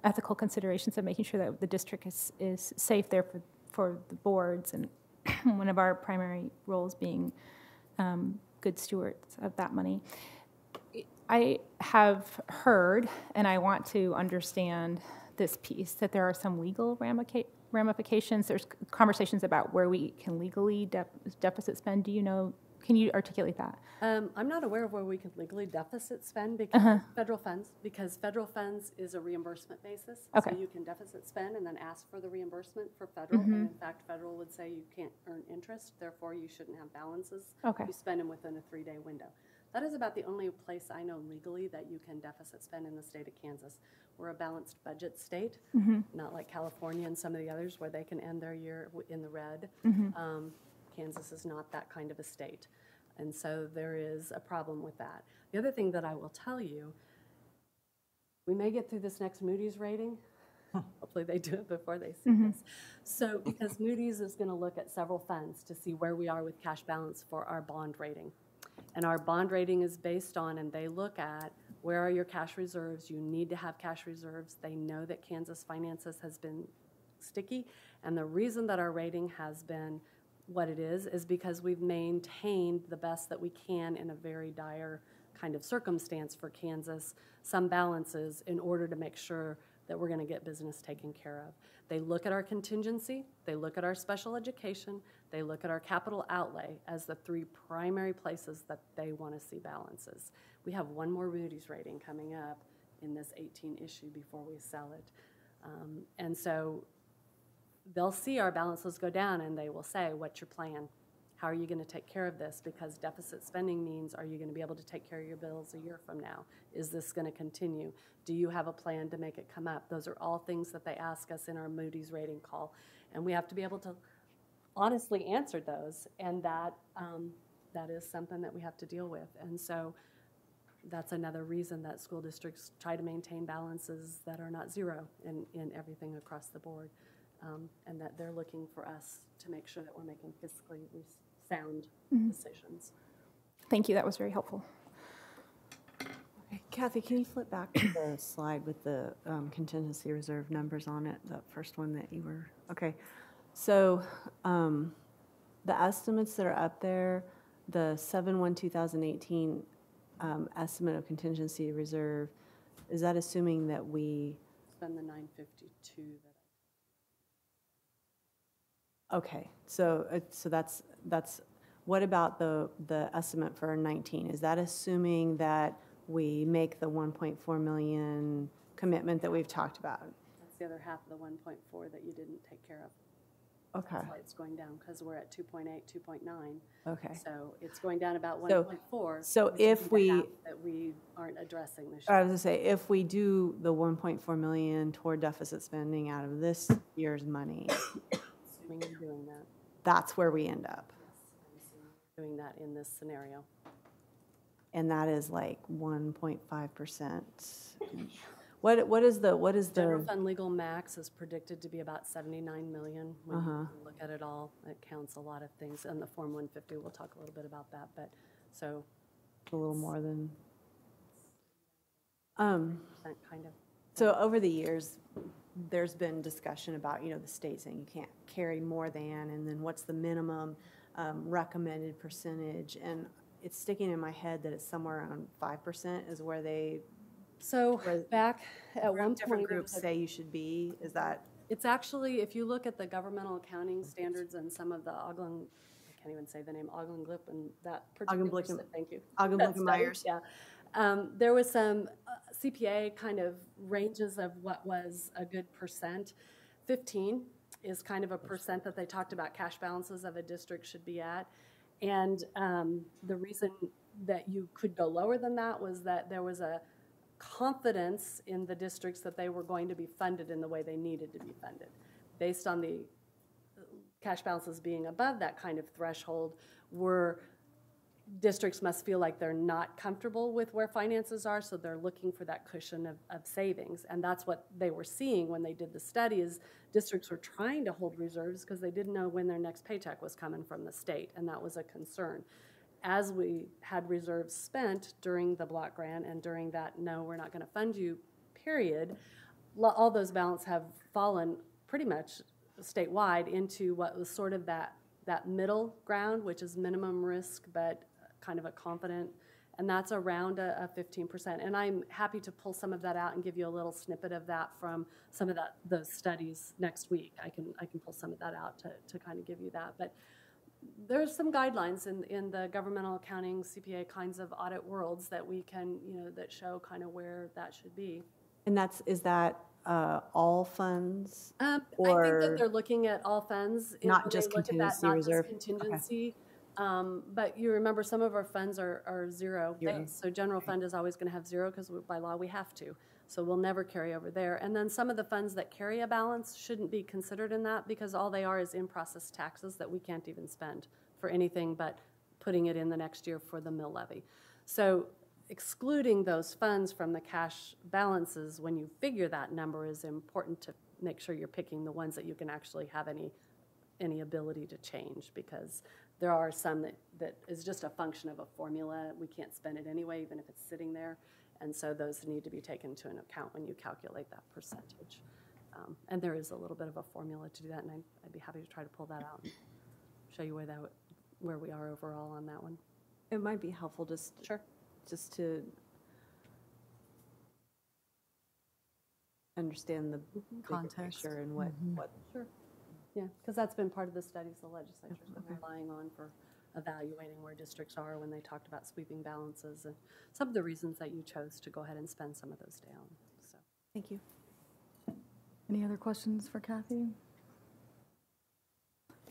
ethical considerations of making sure that the district is safe there for the boards, and one of our primary roles being good stewards of that money. I have heard, and I want to understand this piece, that there are some legal ramifications. There's conversations about where we can legally deficit spend. Do you know? Can you articulate that? I'm not aware of where we can legally deficit spend because federal funds is a reimbursement basis. Okay. So you can deficit spend and then ask for the reimbursement for federal. Mm-hmm. And in fact, federal would say you can't earn interest, therefore you shouldn't have balances. Okay. You spend them within a 3-day window. That is about the only place I know legally that you can deficit spend in the state of Kansas. We're a balanced budget state, not like California and some of the others where they can end their year in the red. Kansas is not that kind of a state. And so there is a problem with that. The other thing that I will tell you, we may get through this next Moody's rating. Hopefully they do it before they see this. So because Moody's is going to look at several funds to see where we are with cash balance for our bond rating. And our bond rating is based on, and they look at, where are your cash reserves? You need to have cash reserves. They know that Kansas finances has been sticky. And the reason that our rating has been what it is because we've maintained the best that we can in a very dire kind of circumstance for Kansas, some balances in order to make sure that we're going to get business taken care of. They look at our contingency, they look at our special education, they look at our capital outlay as the three primary places that they want to see balances. We have one more Moody's rating coming up in this 18 issue before we sell it. And so they'll see our balances go down and they will say, what's your plan? How are you going to take care of this? Because deficit spending means, are you going to be able to take care of your bills a year from now? Is this going to continue? Do you have a plan to make it come up? Those are all things that they ask us in our Moody's rating call. And we have to be able to honestly answer those. And that is something that we have to deal with. And so that's another reason that school districts try to maintain balances that are not zero in everything across the board. And that they're looking for us to make sure that we're making fiscally sound decisions. Thank you. That was very helpful. Okay, Kathy, can you flip back to the slide with the contingency reserve numbers on it, that first one that you were, okay. So the estimates that are up there, the 7/1/2018 estimate of contingency reserve, is that assuming that we spend the 952 that okay, so that's what about the estimate for 19? Is that assuming that we make the 1.4 million commitment that we've talked about? That's the other half of the 1.4 that you didn't take care of. Okay. That's why it's going down, because we're at 2.8, 2.9. Okay. So it's going down about 1.4. So if we that we aren't addressing this year. I was going to say, if we do the 1.4 million toward deficit spending out of this year's money, assuming you're doing that. That's where we end up. Yes, I'm doing that in this scenario. And that is like 1.5%. What is the General fund legal max is predicted to be about 79 million. When you look at it all, it counts a lot of things. And the Form 150, we'll talk a little bit about that. But so a little more than kind of. So over the years, there's been discussion about, the state saying you can't carry more than, and then what's the minimum recommended percentage. And it's sticking in my head that it's somewhere around 5% is where they. So back at one different point, groups say you should be. Is that? It's actually, if you look at the governmental accounting standards and some of the Oglen, I can't even say the name, Oglen Glip and that particular. Thank you. Oglen Myers. Yeah. There was some CPA kind of ranges of what was a good percent. 15 is kind of a percent that they talked about cash balances of a district should be at. And the reason that you could go lower than that was that there was a confidence in the districts that they were going to be funded in the way they needed to be funded. Based on the cash balances being above that kind of threshold, districts must feel like they're not comfortable with where finances are, so they're looking for that cushion of savings. And that's what they were seeing when they did the study, is districts were trying to hold reserves because they didn't know when their next paycheck was coming from the state, and that was a concern. As we had reserves spent during the block grant and during that, no, we're not going to fund you, period, all those balances have fallen pretty much statewide into what was sort of that middle ground, which is minimum risk, but kind of a confident, and that's around a 15%. And I'm happy to pull some of that out and give you a little snippet of that from some of those studies next week. I can pull some of that out to kind of give you that. But there's some guidelines in the governmental accounting CPA kinds of audit worlds that we can, that show kind of where that should be. And is that all funds? I think that they're looking at all funds. Not just contingency reserve? Contingency. But you remember some of our funds are zero. So general fund is always going to have zero because by law we have to. So we'll never carry over there. And then some of the funds that carry a balance shouldn't be considered in that because all they are is in-process taxes that we can't even spend for anything but putting it in the next year for the mill levy. So excluding those funds from the cash balances when you figure that number is important to make sure you're picking the ones that you can actually have any ability to change, because there are some that is just a function of a formula. We can't spend it anyway, even if it's sitting there. And so those need to be taken into an account when you calculate that percentage. And there is a little bit of a formula to do that, and I'd be happy to try to pull that out and show you where we are overall on that one. It might be helpful just to understand the context picture and what. Sure. Yeah, because that's been part of the studies the legislature's been relying on for evaluating where districts are when they talked about sweeping balances and some of the reasons that you chose to go ahead and spend some of those down. So, thank you. Any other questions for Kathy?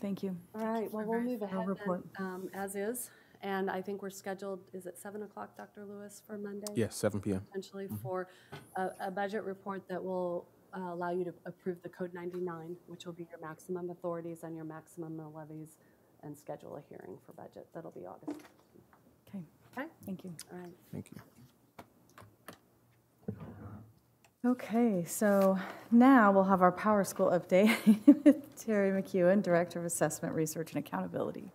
Thank you. All right, well, we'll move ahead report. then, as is. And I think we're scheduled, is it 7 o'clock, Dr. Lewis, for Monday? Yes, 7 p.m. Potentially for a budget report that will allow you to approve the Code 99, which will be your maximum authorities and your maximum mill levies, and schedule a hearing for budget. That'll be August. Okay. Okay? Thank you. All right. Thank you. Okay, so now we'll have our Power School update with Terry McEwen, Director of Assessment, Research, and Accountability.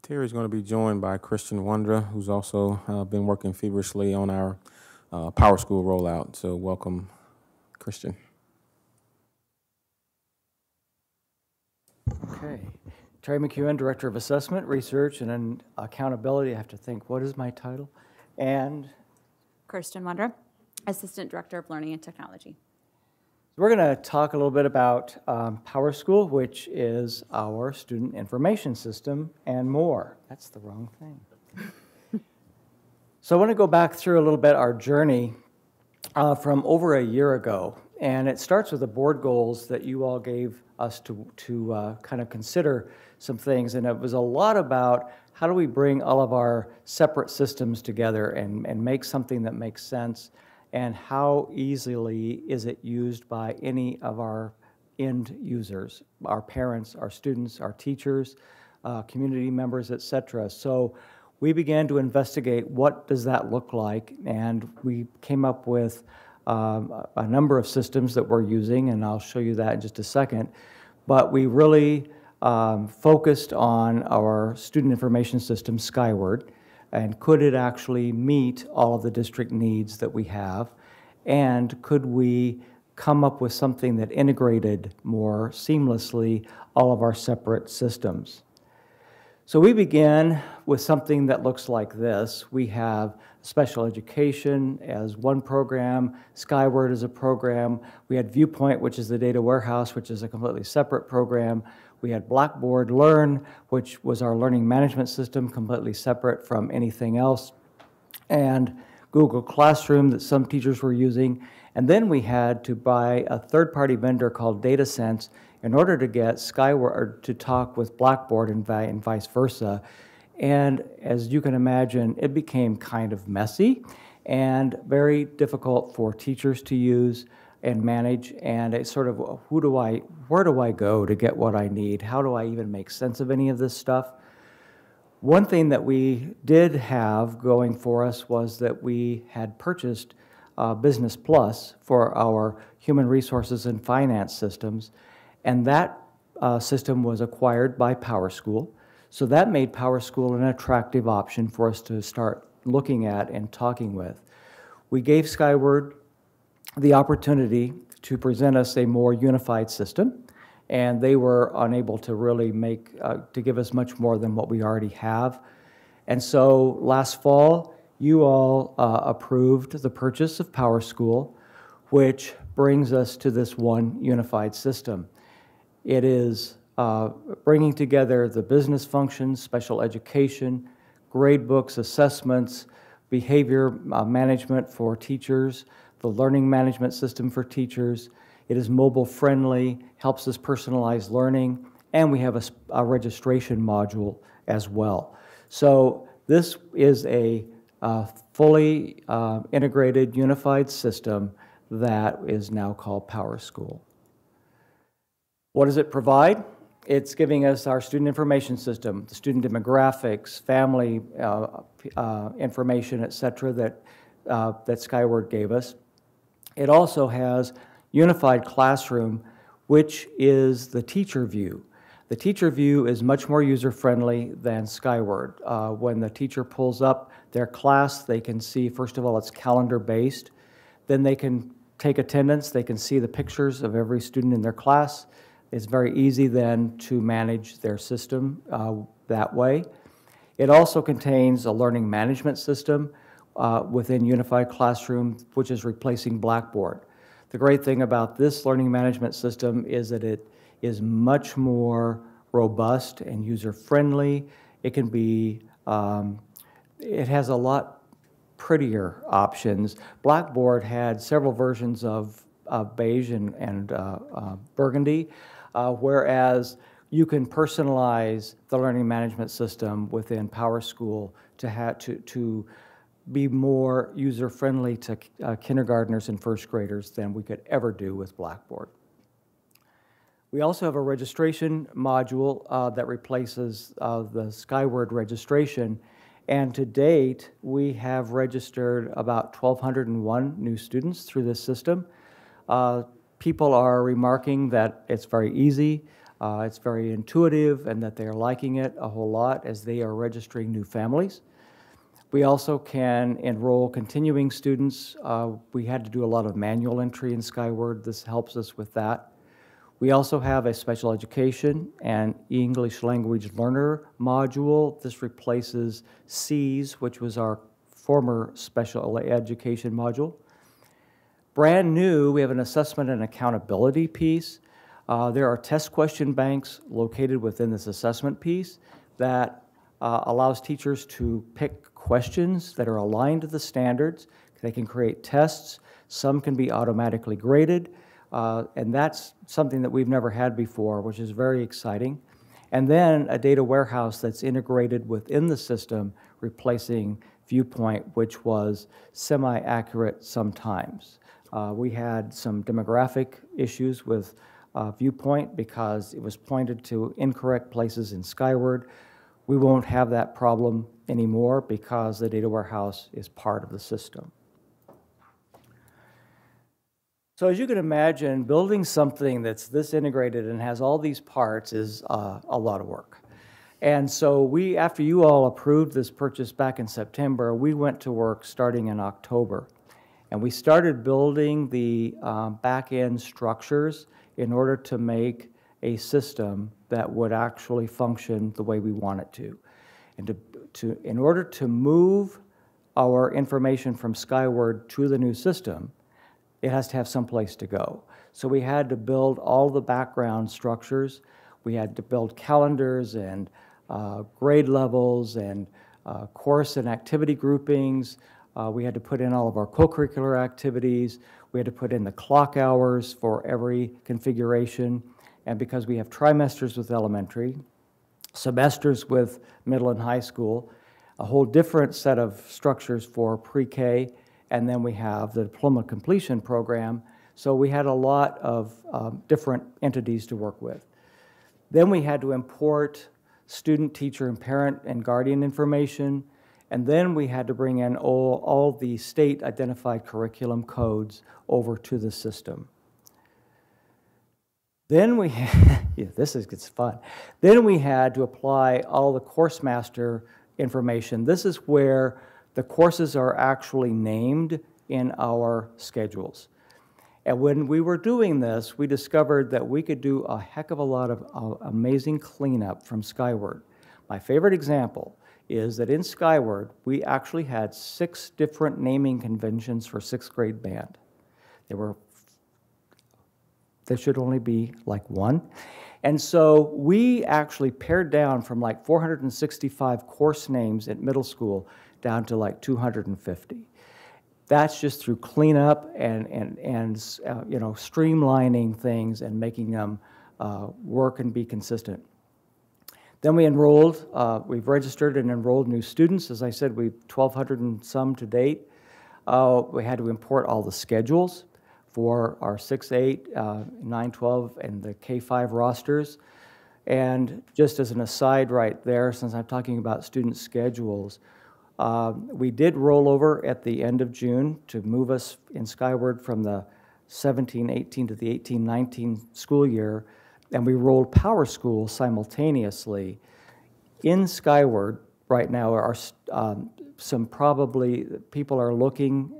Terry's going to be joined by Christian Wondra, who's also been working feverishly on our Power School rollout. So welcome, Christian. Okay. Terry McEwen, Director of Assessment, Research, and Accountability. I have to think, what is my title? And Kirsten Wondra, Assistant Director of Learning and Technology. we're going to talk a little bit about Power School, which is our student information system, and more. That's the wrong thing. So I want to go back through a little bit our journey from over a year ago. And it starts with the board goals that you all gave us to kind of consider some things. And it was a lot about how do we bring all of our separate systems together and make something that makes sense, and how easily is it used by any of our end users, our parents, our students, our teachers, community members, et cetera. So we began to investigate what does that look like, and we came up with a number of systems that we're using, and I'll show you that in just a second. But we really focused on our student information system, Skyward, and could it actually meet all of the district needs that we have, and could we come up with something that integrated more seamlessly all of our separate systems. So we began with something that looks like this. We have special education as one program, Skyward as a program. We had Viewpoint, which is the data warehouse, which is a completely separate program. We had Blackboard Learn, which was our learning management system, completely separate from anything else, and Google Classroom that some teachers were using. And then we had to buy a third-party vendor called DataSense in order to get Skyward to talk with Blackboard and vice versa. And as you can imagine, it became kind of messy and very difficult for teachers to use and manage. And it's sort of, where do I go to get what I need? How do I even make sense of any of this stuff? One thing that we did have going for us was that we had purchased Business Plus for our human resources and finance systems. And that system was acquired by Power School. So that made Power School an attractive option for us to start looking at and talking with. We gave Skyward the opportunity to present us a more unified system, and they were unable to really to give us much more than what we already have. And so last fall, you all approved the purchase of Power School, which brings us to this one unified system. It is bringing together the business functions, special education, grade books, assessments, behavior management for teachers, the learning management system for teachers. It is mobile friendly, helps us personalize learning, and we have a registration module as well. So this is a fully integrated, unified system that is now called PowerSchool. What does it provide? It's giving us our student information system, the student demographics, family information, et cetera, that Skyward gave us. It also has unified classroom, which is the teacher view. The teacher view is much more user-friendly than Skyward. When the teacher pulls up their class, they can see, first of all, it's calendar-based. Then they can take attendance. They can see the pictures of every student in their class. It's very easy then to manage their system that way. It also contains a learning management system within Unified Classroom, which is replacing Blackboard. The great thing about this learning management system is that it is much more robust and user-friendly. It can be, it has a lot prettier options. Blackboard had several versions of beige and burgundy, whereas you can personalize the learning management system within PowerSchool to be more user-friendly to kindergartners and first graders than we could ever do with Blackboard. We also have a registration module that replaces the Skyward registration, and to date, we have registered about 1,201 new students through this system. People are remarking that it's very easy, it's very intuitive, and that they're liking it a whole lot as they are registering new families. We also can enroll continuing students. We had to do a lot of manual entry in Skyward. This helps us with that. We also have a special education and English language learner module. This replaces SEAS, which was our former special education module. Brand new, we have an assessment and accountability piece. There are test question banks located within this assessment piece that allows teachers to pick questions that are aligned to the standards. They can create tests. Some can be automatically graded. And that's something that we've never had before, which is very exciting. And then a data warehouse that's integrated within the system, replacing Viewpoint, which was semi-accurate sometimes. We had some demographic issues with Viewpoint because it was pointed to incorrect places in Skyward. We won't have that problem anymore because the data warehouse is part of the system. So as you can imagine, building something that's this integrated and has all these parts is a lot of work. And so we, after you all approved this purchase back in September, we went to work starting in October. And we started building the back-end structures in order to make a system that would actually function the way we want it to. And in order to move our information from Skyward to the new system, it has to have some place to go. So we had to build all the background structures. We had to build calendars and grade levels and course and activity groupings. We had to put in all of our co-curricular activities. We had to put in the clock hours for every configuration. And because we have trimesters with elementary, semesters with middle and high school, a whole different set of structures for pre-K, and then we have the diploma completion program. So we had a lot of different entities to work with. Then we had to import student, teacher, and parent and guardian information. And then we had to bring in all the state identified curriculum codes over to the system. Then we had, yeah, gets fun. Then we had to apply all the course master information. This is where the courses are actually named in our schedules. And when we were doing this, we discovered that we could do a heck of a lot of amazing cleanup from Skyward. My favorite example is that in Skyward, we actually had 6 different naming conventions for 6th grade band. There should only be like 1. And so we actually pared down from like 465 course names at middle school down to like 250. That's just through cleanup and you know, streamlining things and making them work and be consistent. Then we enrolled, we've registered and enrolled new students. As I said, we've 1,200 and some to date. We had to import all the schedules for our 6-8, 9-12, and the K-5 rosters. And just as an aside right there, since I'm talking about student schedules, we did roll over at the end of June to move us in Skyward from the 17-18 to the 18-19 school year, and we rolled Power School simultaneously. In Skyward right now are some probably, people are looking,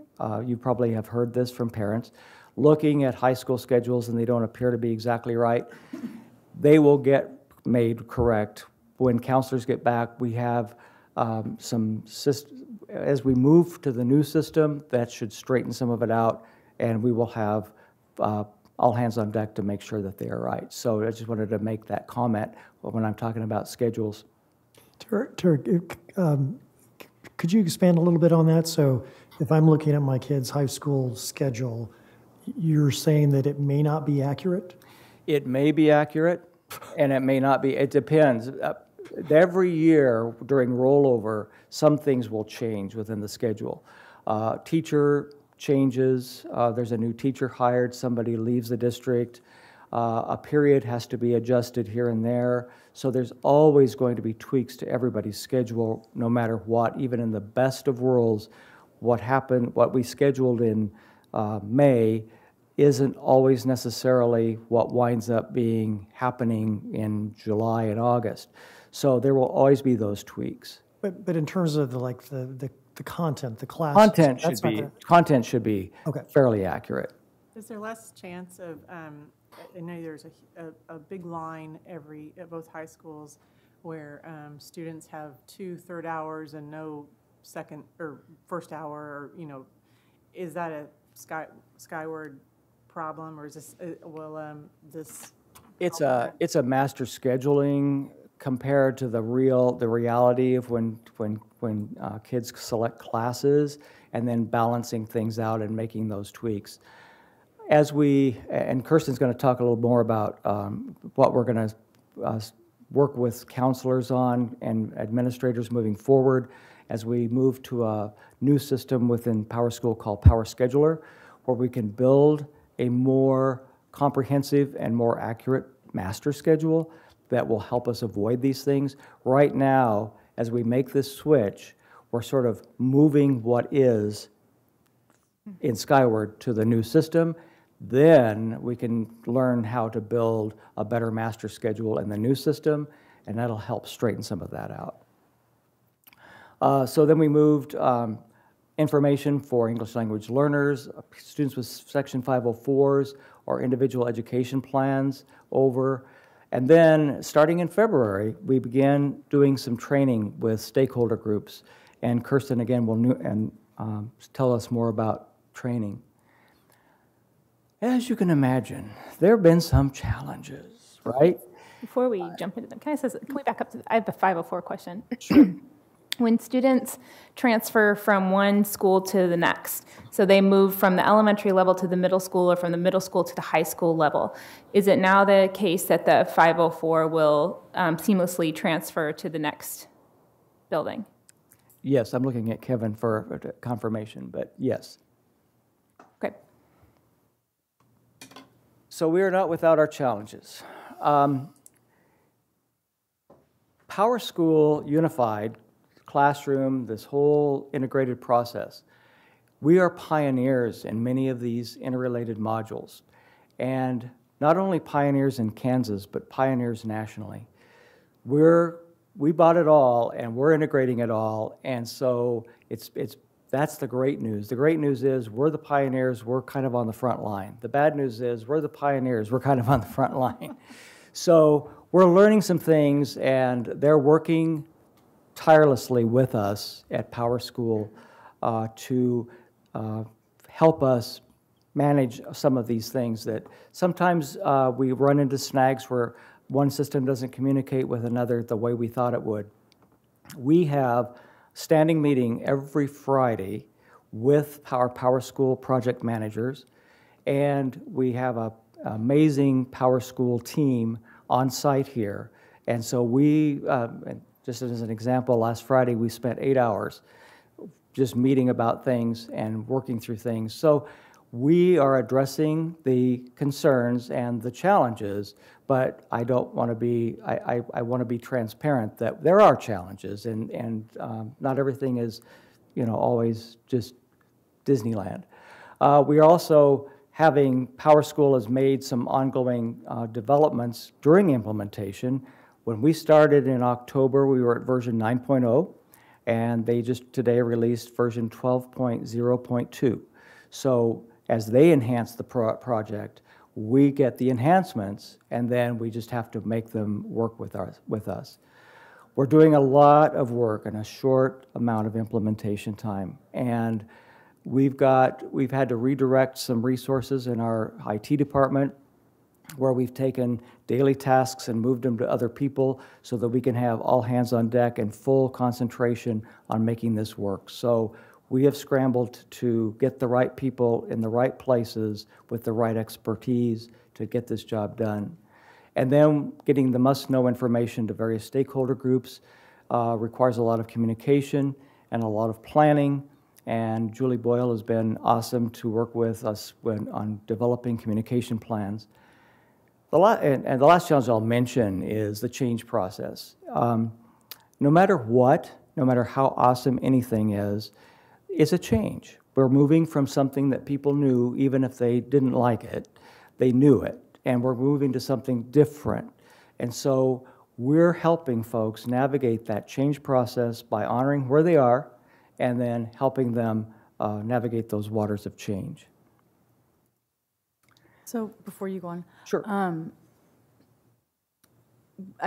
you probably have heard this from parents, looking at high school schedules and they don't appear to be exactly right. They will get made correct. When counselors get back, we have as we move to the new system, that should straighten some of it out, and we will have all hands on deck to make sure that they are right. So I just wanted to make that comment when I'm talking about schedules. Terry, could you expand a little bit on that? So if I'm looking at my kid's high school schedule, you're saying that it may not be accurate? It may be accurate, and it may not be. It depends. Every year during rollover, some things will change within the schedule. Teacher changes, there's a new teacher hired, somebody leaves the district, a period has to be adjusted here and there. So there's always going to be tweaks to everybody's schedule, no matter what. Even in the best of worlds, what we scheduled in May isn't always necessarily what winds up happening in July and August. So there will always be those tweaks. But in terms of the content, the class, content should be okay. Fairly accurate. Is there less chance of? I know there's a big line at both high schools where students have 2 third hours and no second or first hour. Or, you know, is that a Skyward problem, or is this this? It's a master scheduling compared to the reality of when kids select classes, and then balancing things out and making those tweaks. And Kirsten's going to talk a little more about what we're going to work with counselors on and administrators moving forward as we move to a new system within Power School called Power Scheduler, where we can build a more comprehensive and more accurate master schedule that will help us avoid these things. Right now, as we make this switch, we're sort of moving what is in Skyward to the new system. Then we can learn how to build a better master schedule in the new system, and that'll help straighten some of that out. So then we moved information for English language learners, students with Section 504s or individual education plans over. And then starting in February, we began doing some training with stakeholder groups. And Kirsten, again, will tell us more about training. As you can imagine, there have been some challenges, right? Before we jump into them, can we back up to, I have a 504 question. Sure. When students transfer from one school to the next, so they move from the elementary level to the middle school or from the middle school to the high school level, is it now the case that the 504 will seamlessly transfer to the next building? Yes, I'm looking at Kevin for confirmation, but yes. Okay. So we are not without our challenges. Power School Unified Classroom, this whole integrated process, we are pioneers in many of these interrelated modules. And not only pioneers in Kansas, but pioneers nationally. We bought it all, and we're integrating it all, and so that's the great news. The great news is we're the pioneers, we're kind of on the front line. The bad news is we're the pioneers, we're kind of on the front line. So we're learning some things, and they're working tirelessly with us at Power School to help us manage some of these things that sometimes we run into snags where one system doesn't communicate with another the way we thought it would. We have standing meeting every Friday with our Power School project managers, and we have an amazing Power School team on site here. And so we, just as an example, last Friday we spent 8 hours just meeting about things and working through things. So we are addressing the concerns and the challenges, but I don't want to be, I want to be transparent that there are challenges, and not everything is, always just Disneyland. We are also having, Power School has made some ongoing developments during implementation. When we started in October, we were at version 9.0, and they just today released version 12.0.2. So as they enhance the project, we get the enhancements, and then we just have to make them work with us. We're doing a lot of work in a short amount of implementation time, and we've had to redirect some resources in our IT department where we've taken daily tasks and moved them to other people so that we can have all hands on deck and full concentration on making this work. So we have scrambled to get the right people in the right places with the right expertise to get this job done. And then getting the must-know information to various stakeholder groups requires a lot of communication and a lot of planning. And Julie Boyle has been awesome to work with us on developing communication plans. And the last challenge I'll mention is the change process. No matter what, no matter how awesome anything is, it's a change. We're moving from something that people knew, even if they didn't like it, they knew it, and we're moving to something different. And so we're helping folks navigate that change process by honoring where they are and then helping them navigate those waters of change. So before you go on, sure.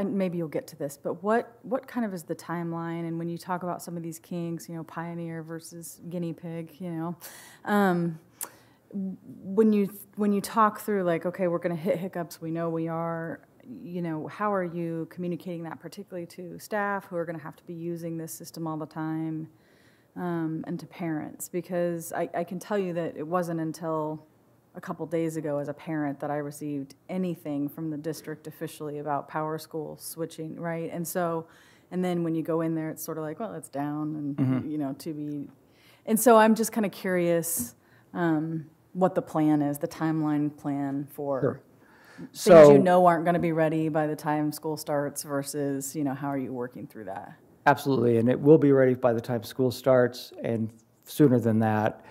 Maybe you'll get to this, but what kind of is the timeline? And when you talk about some of these kinks, pioneer versus guinea pig, when you talk through like, okay, we're going to hit hiccups, we know we are, how are you communicating that particularly to staff who are going to have to be using this system all the time, and to parents? Because I can tell you that it wasn't until a couple days ago as a parent that I received anything from the district officially about Power School switching, right? And then when you go in there, it's sort of like, well, it's down and, to be. And so I'm just kind of curious what the plan is, the timeline plan for things aren't going to be ready by the time school starts versus, how are you working through that? Absolutely, and it will be ready by the time school starts and sooner than that.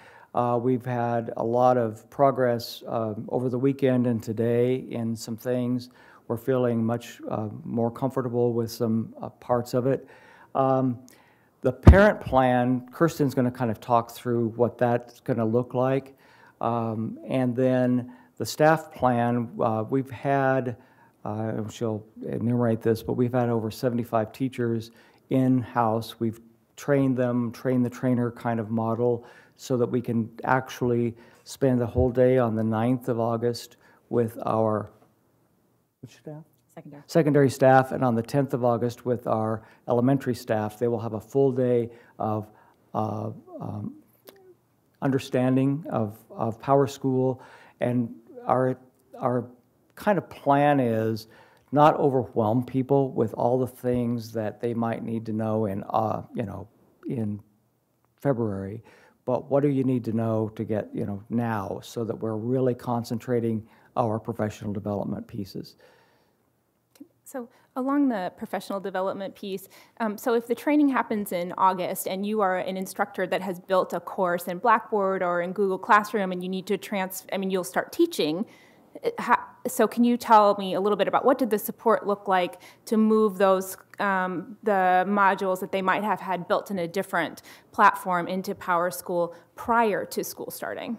We've had a lot of progress over the weekend and today in some things. We're feeling much more comfortable with some parts of it. The parent plan, Kirsten's going to kind of talk through what that's going to look like. And then the staff plan, we've had, she'll enumerate this, but we've had over 75 teachers in-house. We've trained them, train the trainer kind of model, so that we can actually spend the whole day on the 9th of August with our which staff? Secondary staff, and on the 10th of August with our elementary staff. They will have a full day of understanding of Power School, and our kind of plan is not overwhelm people with all the things that they might need to know in February. But what do you need to know to get, now, so that we're really concentrating our professional development pieces? So along the professional development piece, so if the training happens in August and you are an instructor that has built a course in Blackboard or in Google Classroom and you need to you'll start teaching, so can you tell me a little bit about what did the support look like to move those the modules that they might have had built in a different platform into Power School prior to school starting?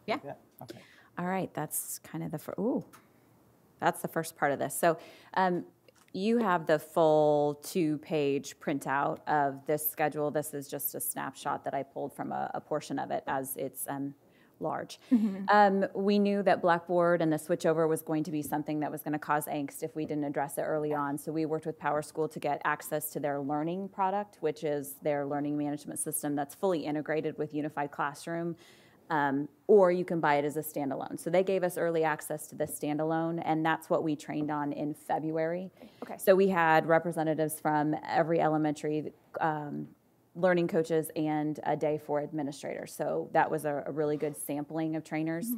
Yeah. Okay. All right. That's kind of that's the first part of this. So you have the full 2-page printout of this schedule. This is just a snapshot that I pulled from a portion of it as it's large. We knew that Blackboard and the switchover was going to be something that was going to cause angst if we didn't address it early on. So we worked with PowerSchool to get access to their learning product, which is their learning management system that's fully integrated with Unified Classroom. Or you can buy it as a standalone. So they gave us early access to the standalone, and that's what we trained on in February. Okay. So we had representatives from every elementary, learning coaches, and a day for administrators. So that was a really good sampling of trainers.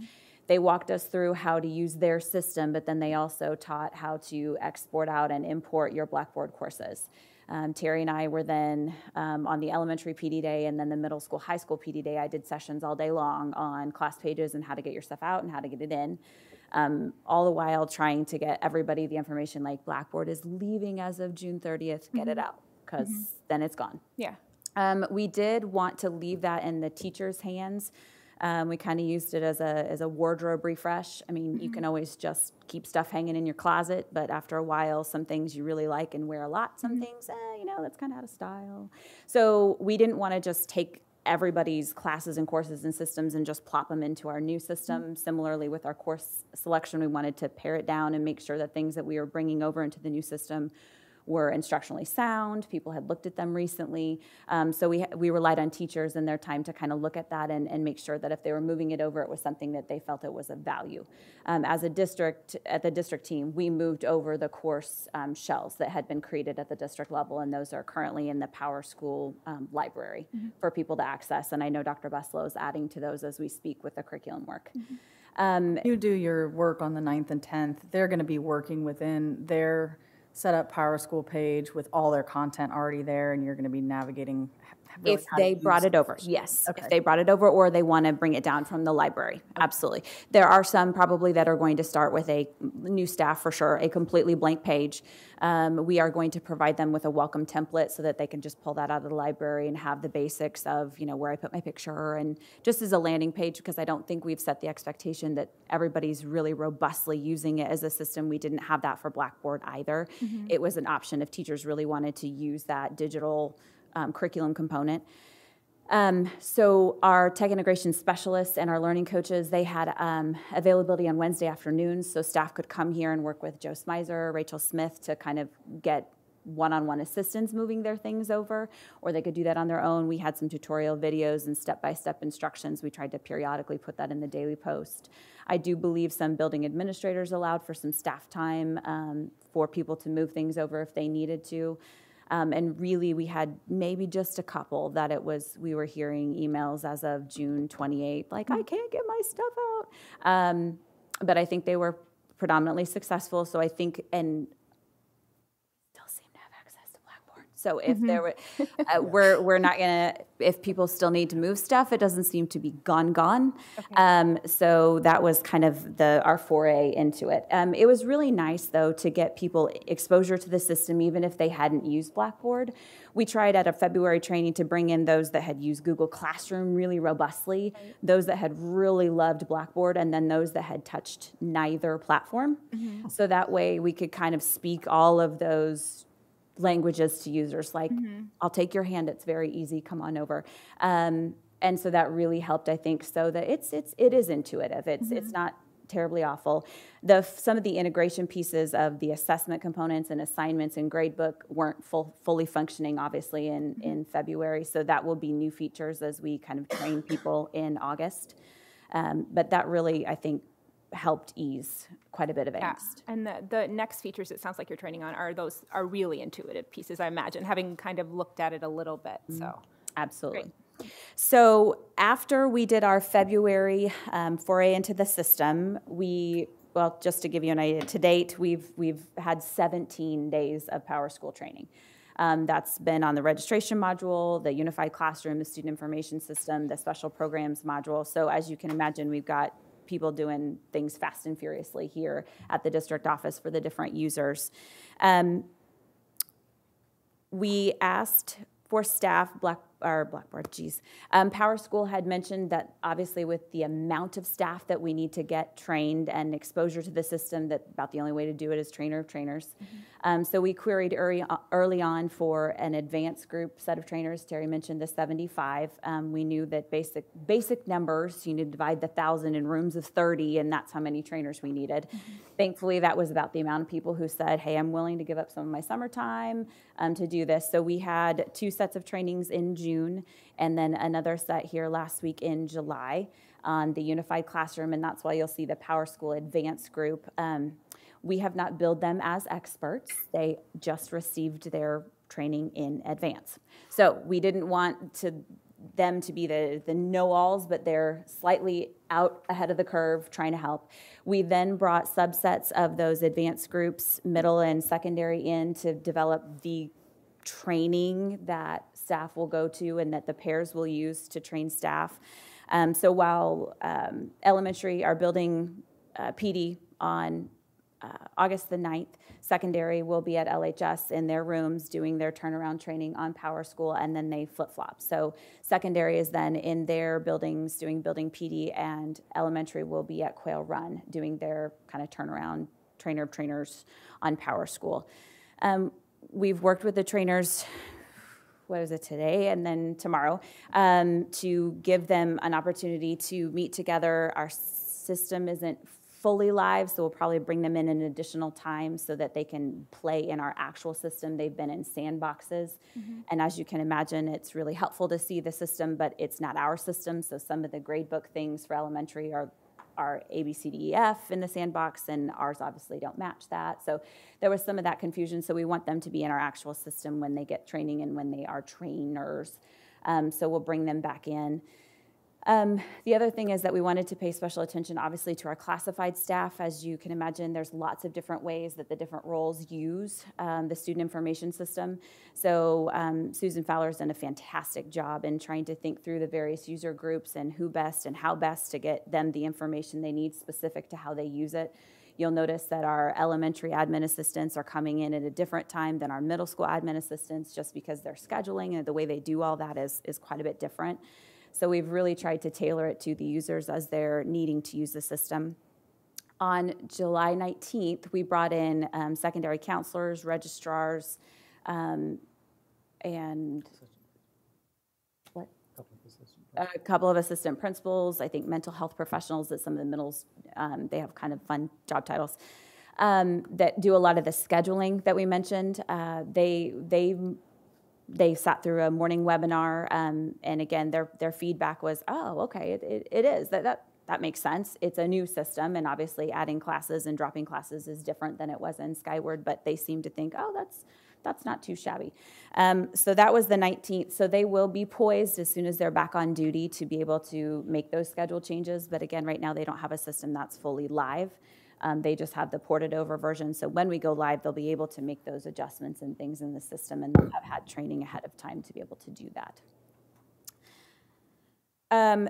They walked us through how to use their system, but then they also taught how to export out and import your Blackboard courses. Terry and I were then on the elementary PD day, and then the middle school, high school PD day. I did sessions all day long on class pages and how to get your stuff out and how to get it in. All the while trying to get everybody the information like Blackboard is leaving as of June 30th, get it out, because then it's gone. Yeah. We did want to leave that in the teachers' hands. We kind of used it as a wardrobe refresh. I mean, you can always just keep stuff hanging in your closet, but after a while, some things you really like and wear a lot, some things, that's kind of out of style. So we didn't want to just take everybody's classes and courses and systems and just plop them into our new system. Similarly, with our course selection, we wanted to pare it down and make sure that things that we were bringing over into the new system were instructionally sound. People had looked at them recently. So we relied on teachers and their time to kind of look at that and make sure that if they were moving it over, it was something that they felt it was of value. As a district, at the district team, we moved over the course shells that had been created at the district level, and those are currently in the PowerSchool library for people to access. And I know Dr. Buslow is adding to those as we speak with the curriculum work. You do your work on the 9th and 10th, they're going to be working within their set up PowerSchool page with all their content already there, and you're going to be navigating really if they brought it over, yes. Okay. If they brought it over, or they want to bring it down from the library, absolutely. There are some probably that are going to start with a new staff for sure, a completely blank page. We are going to provide them with a welcome template so that they can just pull that out of the library and have the basics of, where I put my picture, and just as a landing page, because I don't think we've set the expectation that everybody's really robustly using it as a system. We didn't have that for Blackboard either. It was an option if teachers really wanted to use that digital curriculum component. So our tech integration specialists and our learning coaches, they had availability on Wednesday afternoons, so staff could come here and work with Joe Smizer, Rachel Smith to kind of get one-on-one assistance moving their things over, or they could do that on their own. We had some tutorial videos and step-by-step instructions. We tried to periodically put that in the daily post. I do believe some building administrators allowed for some staff time for people to move things over if they needed to. And really, we had maybe just a couple that we were hearing emails as of June 28th, like, I can't get my stuff out. But I think they were predominantly successful. So I think, and still seem to have access to Blackboard. So if there were, we're not gonna, if people still need to move stuff, it doesn't seem to be gone. Okay. So that was kind of our foray into it. It was really nice, though, to get people exposure to the system, even if they hadn't used Blackboard. We tried at a February training to bring in those that had used Google Classroom really robustly, those that had really loved Blackboard, and then those that had touched neither platform. So that way we could kind of speak all of those languages to users, like, I'll take your hand, it's very easy, come on over. And so that really helped, I think, so that it is intuitive. It's not terribly awful. Some of the integration pieces of the assessment components and assignments and gradebook weren't fully functioning, obviously, in February. So that will be new features as we kind of train people in August. But that really, I think, helped ease quite a bit of angst. And the next features it sounds like you're training on are really intuitive pieces, I imagine, having kind of looked at it a little bit. So absolutely. Great. So after we did our February foray into the system, just to give you an idea, to date we've had 17 days of PowerSchool training. That's been on the registration module, the Unified Classroom, the Student Information System, the Special Programs module. So as you can imagine, we've got people doing things fast and furiously here at the district office for the different users. We asked for staff, Blackboard, geez. Power School had mentioned that obviously with the amount of staff that we need to get trained and exposure to the system, that about the only way to do it is trainer of trainers. So we queried early on for an advanced group set of trainers. Terry mentioned the 75. We knew that basic numbers, you need to divide the 1,000 in rooms of 30, and that's how many trainers we needed. Thankfully, that was about the amount of people who said, hey, I'm willing to give up some of my summertime to do this. So we had 2 sets of trainings in June, and then another set here last week in July on the unified classroom, and that's why you'll see the Power School Advanced group. We have not billed them as experts. They just received their training in advance. So we didn't want them to be the know-alls, but they're slightly out ahead of the curve trying to help. We then brought subsets of those advanced groups, middle and secondary, in to develop the training that staff will go to and that the pairs will use to train staff. So while elementary are building PD on August the 9th, secondary will be at LHS in their rooms doing their turnaround training on Power School, and then they flip-flop. So secondary is then in their buildings doing building PD, and elementary will be at Quail Run doing their kind of turnaround trainer of trainers on Power School. We've worked with the trainers, what is it, today and then tomorrow, to give them an opportunity to meet together. Our system isn't fully live, so we'll probably bring them in an additional time so that they can play in our actual system. They've been in sandboxes, and as you can imagine, it's really helpful to see the system, but it's not our system, so some of the gradebook things for elementary are A, B, C, D, E, F in the sandbox, and ours obviously don't match that. So there was some of that confusion, so we want them to be in our actual system when they get training and when they are trainers. So we'll bring them back in. The other thing is that we wanted to pay special attention, obviously, to our classified staff. As you can imagine, there's lots of different ways that the different roles use the student information system. So Susan Fowler's done a fantastic job in trying to think through the various user groups and who best and how best to get them the information they need specific to how they use it. You'll notice that our elementary admin assistants are coming in at a different time than our middle school admin assistants, just because their scheduling and the way they do all that is quite a bit different. So we've really tried to tailor it to the users as they're needing to use the system. On July 19th, we brought in secondary counselors, registrars, and what? A couple of assistant principals, I think mental health professionals at some of the middles. They have kind of fun job titles that do a lot of the scheduling that we mentioned. They sat through a morning webinar, and again, their feedback was, oh, okay, it is. That makes sense. It's a new system, and obviously adding classes and dropping classes is different than it was in Skyward, but they seem to think, oh, that's not too shabby. So that was the 19th. So they will be poised as soon as they're back on duty to be able to make those schedule changes. But again, right now they don't have a system that's fully live. They just have the ported over version. So when we go live, they'll be able to make those adjustments and things in the system, and they'll have had training ahead of time to be able to do that.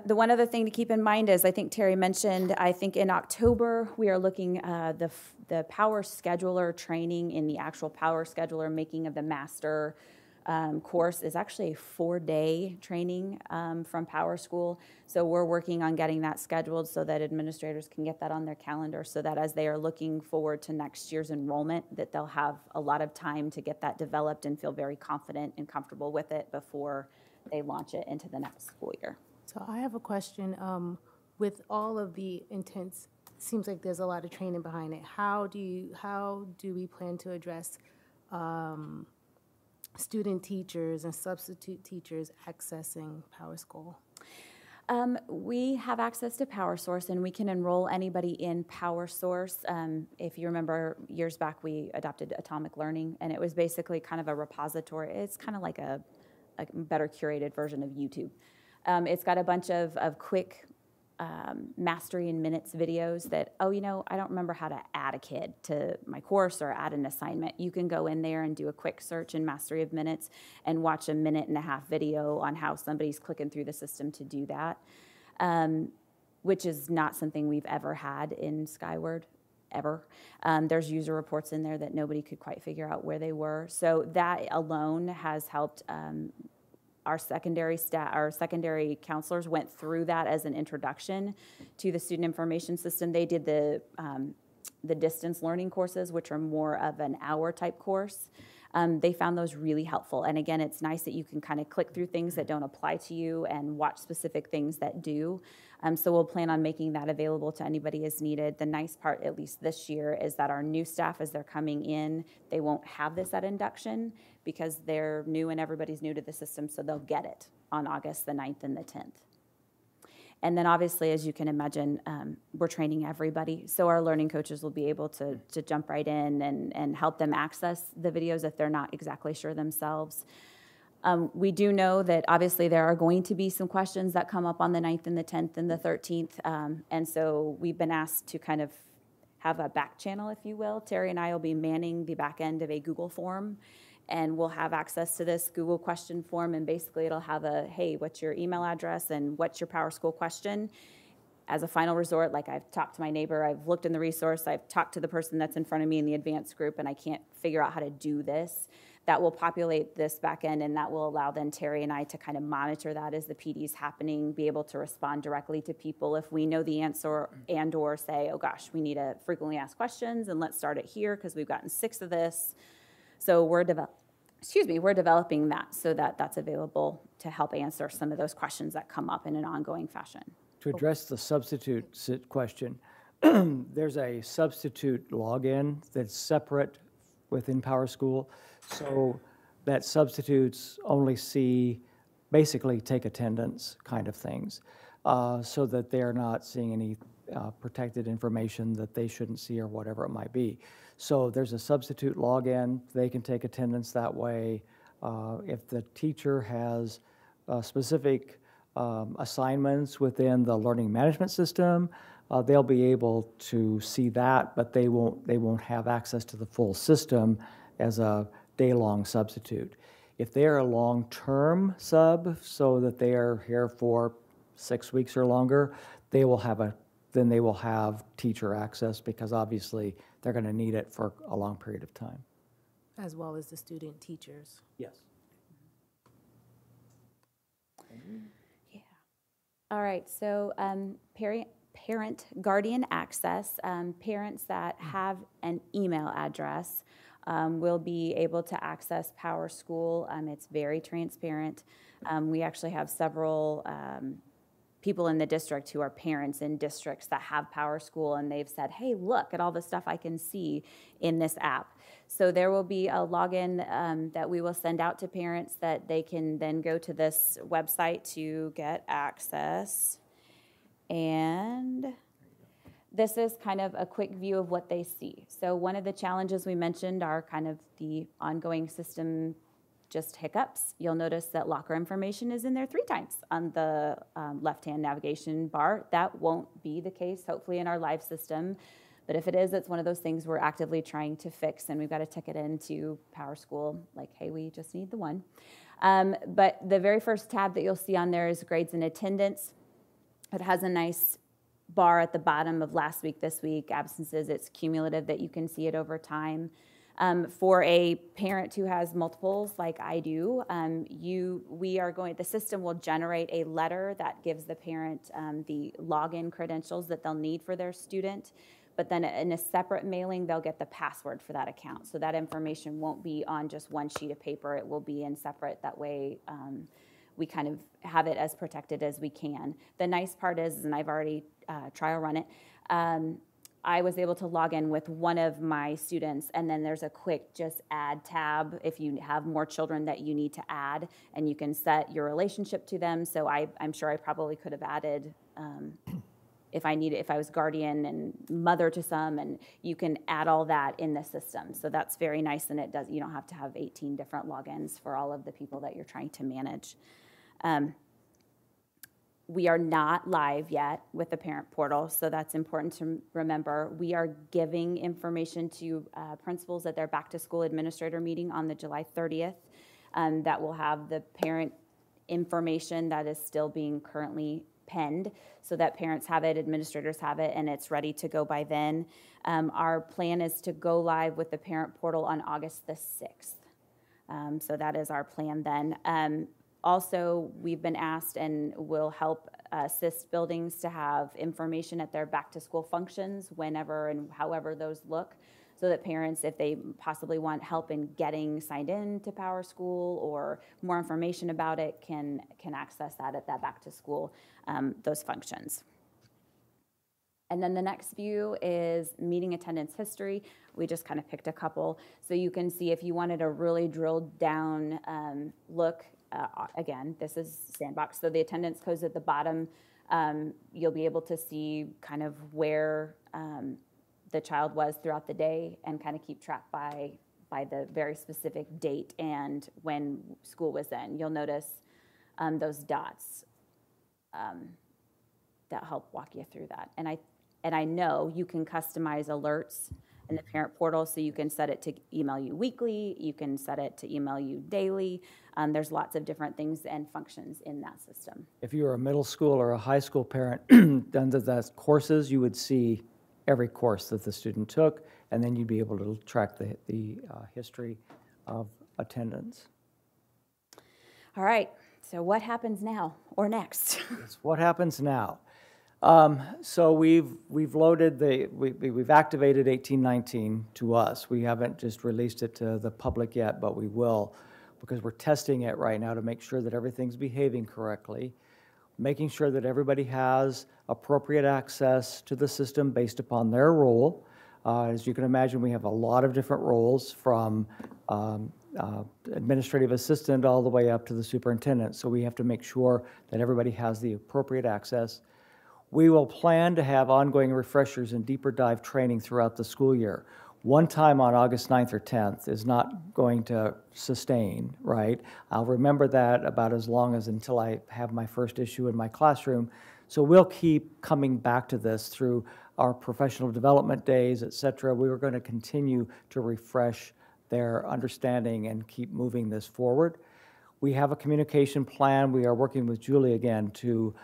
The one other thing to keep in mind is, I think Terry mentioned, I think in October, we are looking the Power Scheduler training in the actual Power Scheduler making of the master course is actually a 4-day training from Power School. So we're working on getting that scheduled so that administrators can get that on their calendar, so that as they are looking forward to next year's enrollment, that they'll have a lot of time to get that developed and feel very confident and comfortable with it before they launch it into the next school year. So I have a question. With all of the intense, seems like there's a lot of training behind it. How do we plan to address student teachers and substitute teachers accessing Power School? We have access to PowerSource, and we can enroll anybody in PowerSource. If you remember, years back, we adopted Atomic Learning, and it was basically kind of a repository. It's kind of like a better curated version of YouTube. It's got a bunch of quick mastery in minutes videos that, oh, I don't remember how to add a kid to my course or add an assignment. You can go in there and do a quick search in Mastery of Minutes and watch a 1.5-minute video on how somebody's clicking through the system to do that, which is not something we've ever had in Skyward, ever. There's user reports in there that nobody could quite figure out where they were. So that alone has helped our secondary staff, our secondary counselors went through that as an introduction to the student information system. They did the distance learning courses, which are more of an hour type course. They found those really helpful. And again, it's nice that you can kind of click through things that don't apply to you and watch specific things that do. So we'll plan on making that available to anybody as needed. The nice part, at least this year, is that our new staff, as they're coming in, they won't have this at induction because they're new and everybody's new to the system, so they'll get it on August the 9th and the 10th. And then obviously, as you can imagine, we're training everybody. So our learning coaches will be able to jump right in and help them access the videos if they're not exactly sure themselves. We do know that obviously there are going to be some questions that come up on the 9th and the 10th and the 13th. And so we've been asked to kind of have a back channel, if you will. Terry and I will be manning the back end of a Google form. And we'll have access to this Google question form, and basically it'll have a, hey, what's your email address and what's your PowerSchool question? As a final resort, like I've talked to my neighbor, I've looked in the resource, I've talked to the person that's in front of me in the advanced group, and I can't figure out how to do this. That will populate this back end, and that will allow then Terry and I to kind of monitor that as the PD is happening, be able to respond directly to people if we know the answer and or say, oh gosh, we need to frequently ask questions, and let's start it here because we've gotten 6 of this. So we're developing that so that that's available to help answer some of those questions that come up in an ongoing fashion. To address the substitute question, there's a substitute login that's separate within PowerSchool, so that substitutes only see basically take attendance kind of things, so that they're not seeing any protected information that they shouldn't see or whatever it might be. So there's a substitute login. They can take attendance that way. If the teacher has specific assignments within the learning management system, they'll be able to see that, but they won't have access to the full system as a day-long substitute. If they're a long-term sub, so that they are here for 6 weeks or longer, they will have teacher access, because obviously they're going to need it for a long period of time. As well as the student teachers. Yes. Yeah. All right, so parent guardian access, parents that have an email address will be able to access PowerSchool. It's very transparent. We actually have several people in the district who are parents in districts that have PowerSchool, and they've said, hey, look at all the stuff I can see in this app. So there will be a login that we will send out to parents that they can then go to this website to get access. And this is kind of a quick view of what they see. So one of the challenges we mentioned are kind of the ongoing system just hiccups. You'll notice that locker information is in there 3 times on the left-hand navigation bar. That won't be the case, hopefully, in our live system. But if it is, it's one of those things we're actively trying to fix, and we've got to tick it into PowerSchool, like, hey, we just need the one. But the very first tab that you'll see on there is grades and attendance. It has a nice bar at the bottom of last week, this week, absences. It's cumulative that you can see it over time. For a parent who has multiples like I do, the system will generate a letter that gives the parent the login credentials that they'll need for their student. But then in a separate mailing, they'll get the password for that account. So that information won't be on just one sheet of paper. It will be in separate. That way, we kind of have it as protected as we can. The nice part is, and I've already trial run it, I was able to log in with one of my students, and then there's a quick just add tab if you have more children that you need to add, and you can set your relationship to them. So I'm sure I probably could have added if I was guardian and mother to some, and you can add all that in the system. So that's very nice, and you don't have to have 18 different logins for all of the people that you're trying to manage. We are not live yet with the parent portal, so that's important to remember. We are giving information to principals at their back-to-school administrator meeting on the July 30th that will have the parent information that is still being currently penned, so that parents have it, administrators have it, and it's ready to go by then. Our plan is to go live with the parent portal on August the 6th. So that is our plan then. Also, we've been asked and will help assist buildings to have information at their back-to-school functions whenever and however those look, so that parents, if they possibly want help in getting signed in to Power School or more information about it, can access that at that back-to-school, those functions. And then the next view is meeting attendance history. We just kind of picked a couple. So you can see if you wanted a really drilled down look, again, this is Sandbox. So the attendance codes at the bottom, you'll be able to see kind of where the child was throughout the day and kind of keep track by the very specific date and when school was in. You'll notice those dots that help walk you through that. And I know you can customize alerts in the parent portal, so you can set it to email you weekly, you can set it to email you daily. There's lots of different things and functions in that system. If you were a middle school or a high school parent, under the courses, you would see every course that the student took, and then you'd be able to track the history of attendance. All right, so what happens now or next? What happens now? So we've loaded we've activated 1819 to us. We haven't just released it to the public yet, but we will, because we're testing it right now to make sure that everything's behaving correctly, making sure that everybody has appropriate access to the system based upon their role. As you can imagine, we have a lot of different roles, from administrative assistant all the way up to the superintendent. So we have to make sure that everybody has the appropriate access. We will plan to have ongoing refreshers and deeper dive training throughout the school year. One time on August 9th or 10th is not going to sustain, right? I'll remember that about as long as until I have my first issue in my classroom. So we'll keep coming back to this through our professional development days, et cetera. We were going to continue to refresh their understanding and keep moving this forward. We have a communication plan. We are working with Julie again to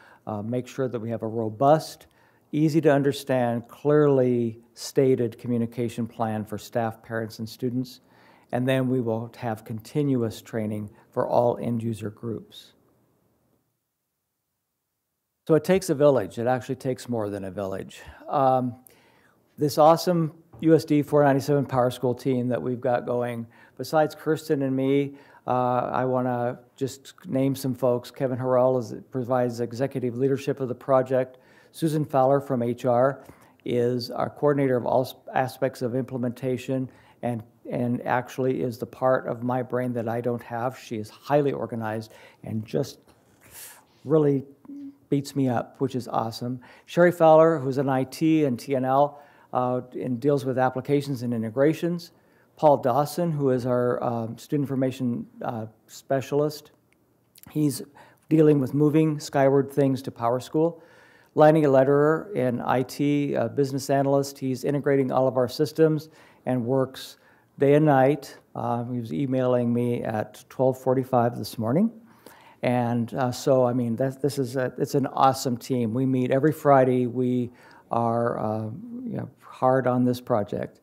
make sure that we have a robust, easy to understand, clearly stated communication plan for staff, parents, and students. And then we will have continuous training for all end user groups. So it takes a village. It actually takes more than a village. This awesome USD 497 Power School team that we've got going, besides Kirsten and me, I want to just name some folks. Kevin Harrell provides executive leadership of the project. Susan Fowler from HR is our coordinator of all aspects of implementation and actually is the part of my brain that I don't have. She is highly organized and just really beats me up, which is awesome. Sherry Fowler, who's in IT and TNL and deals with applications and integrations. Paul Dawson, who is our student information specialist. He's dealing with moving Skyward things to Power School. Lanny Lederer in IT, business analyst. He's integrating all of our systems and works day and night. He was emailing me at 12:45 this morning. And so, I mean, it's an awesome team. We meet every Friday. We are hard on this project.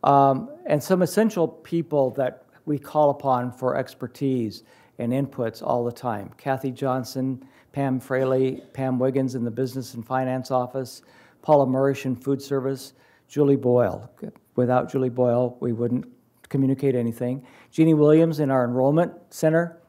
And some essential people that we call upon for expertise and inputs all the time. Kathy Johnson, Pam Fraley, Pam Wiggins in the Business and Finance Office, Paula Murish in Food Service, Julie Boyle. Without Julie Boyle, we wouldn't communicate anything. Jeannie Williams in our Enrollment Center.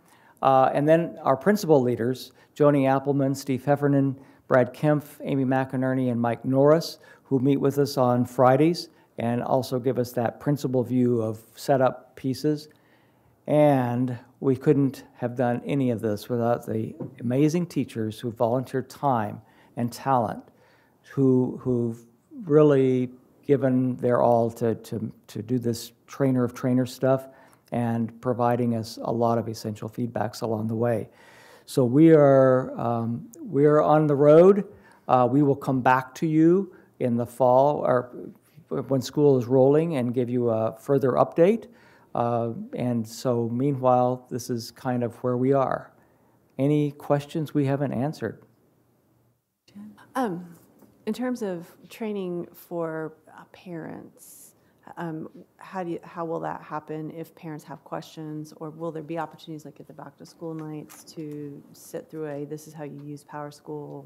And then our principal leaders, Joni Appleman, Steve Heffernan, Brad Kempf, Amy McInerney, and Mike Norris, who meet with us on Fridays and also give us that principal view of setup pieces. And we couldn't have done any of this without the amazing teachers who volunteered time and talent, who've really given their all to do this trainer of trainers stuff and providing us a lot of essential feedbacks along the way. So we are on the road. We will come back to you in the fall or when school is rolling and give you a further update. And so meanwhile, this is kind of where we are. Any questions we haven't answered? In terms of training for parents, How will that happen if parents have questions, or will there be opportunities like at the back to school nights to sit through this is how you use PowerSchool?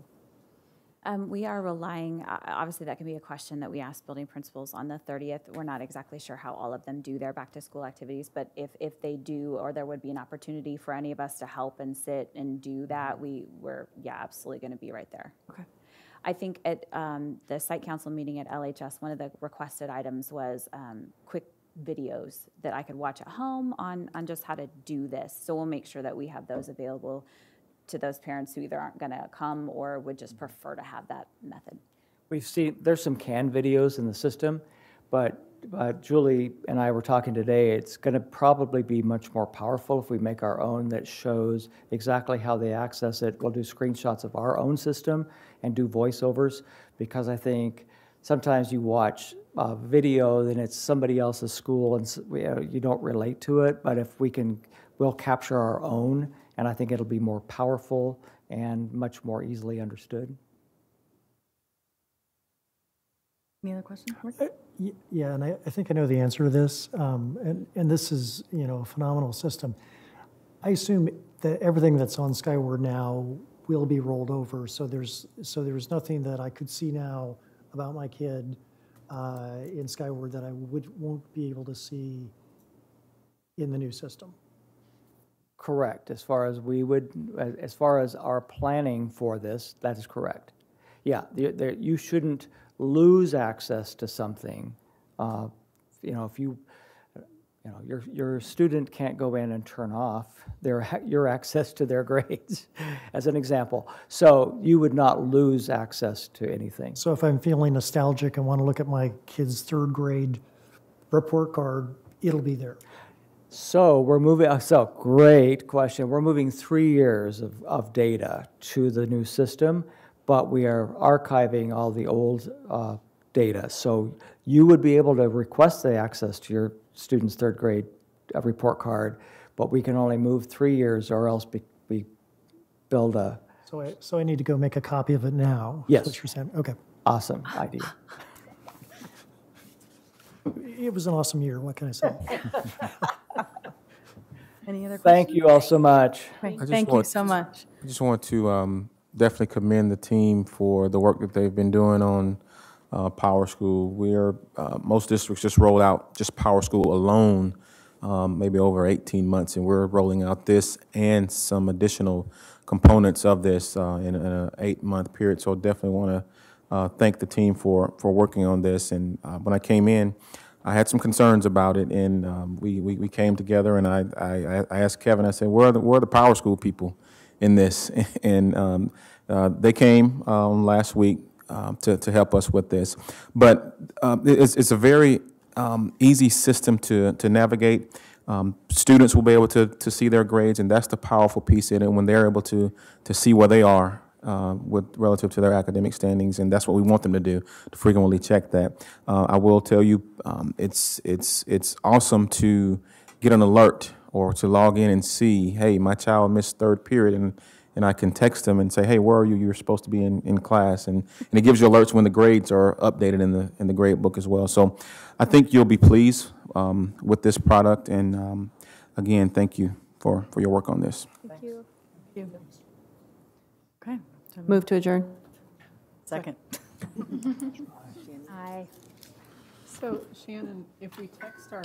We are relying, obviously that can be a question that we ask building principals on the 30th. We're not exactly sure how all of them do their back to school activities, but if they do, or there would be an opportunity for any of us to help and sit and do that, we're absolutely going to be right there. Okay. I think at the site council meeting at LHS, one of the requested items was quick videos that I could watch at home on just how to do this. So we'll make sure that we have those available to those parents who either aren't going to come or would just prefer to have that method. We've seen, there's some canned videos in the system, but Julie and I were talking today, it's going to probably be much more powerful if we make our own that shows exactly how they access it. We'll do screenshots of our own system and do voiceovers, because I think sometimes you watch a video, then it's somebody else's school and you don't relate to it, but if we can, we'll capture our own, and I think it'll be more powerful and much more easily understood. Any other questions? Yeah, and I think I know the answer to this, and this is, a phenomenal system. I assume that everything that's on Skyward now will be rolled over, so there's nothing that I could see now about my kid in Skyward that I won't be able to see in the new system. Correct. As far as our planning for this, that is correct. Yeah, you shouldn't lose access to something. If your student can't go in and turn off your access to their grades, as an example. So you would not lose access to anything. So if I'm feeling nostalgic and want to look at my kid's third grade report card, it'll be there. So we're moving, great question. We're moving 3 years of data to the new system, but we are archiving all the old data. So you would be able to request the access to your student's third grade report card, but we can only move 3 years, or else we build a... So I need to go make a copy of it now? Yes. That's what you're saying. Okay. Awesome idea. It was an awesome year. What can I say? Any other questions? Thank you all so much. Thank you so much. I just want to definitely commend the team for the work that they've been doing on PowerSchool. Most districts just rolled out just PowerSchool alone, maybe over 18 months, and we're rolling out this and some additional components of this in an 8-month period. So definitely want to thank the team for working on this. And when I came in, I had some concerns about it, and we came together, and I asked Kevin, I said, where are the PowerSchool people in this? And they came last week to help us with this. But it's a very easy system to navigate. Students will be able to see their grades, and that's the powerful piece in it, when they're able to see where they are relative to their academic standings, and that's what we want them to do, to frequently check that. I will tell you, it's awesome to get an alert or to log in and see, hey, my child missed third period, and I can text them and say, hey, where are you? You're supposed to be in class, and it gives you alerts when the grades are updated in the grade book as well. So I think you'll be pleased with this product, and again, thank you for your work on this. Thank you. Okay. Move to adjourn. Second. Aye. So Shannon, if we text our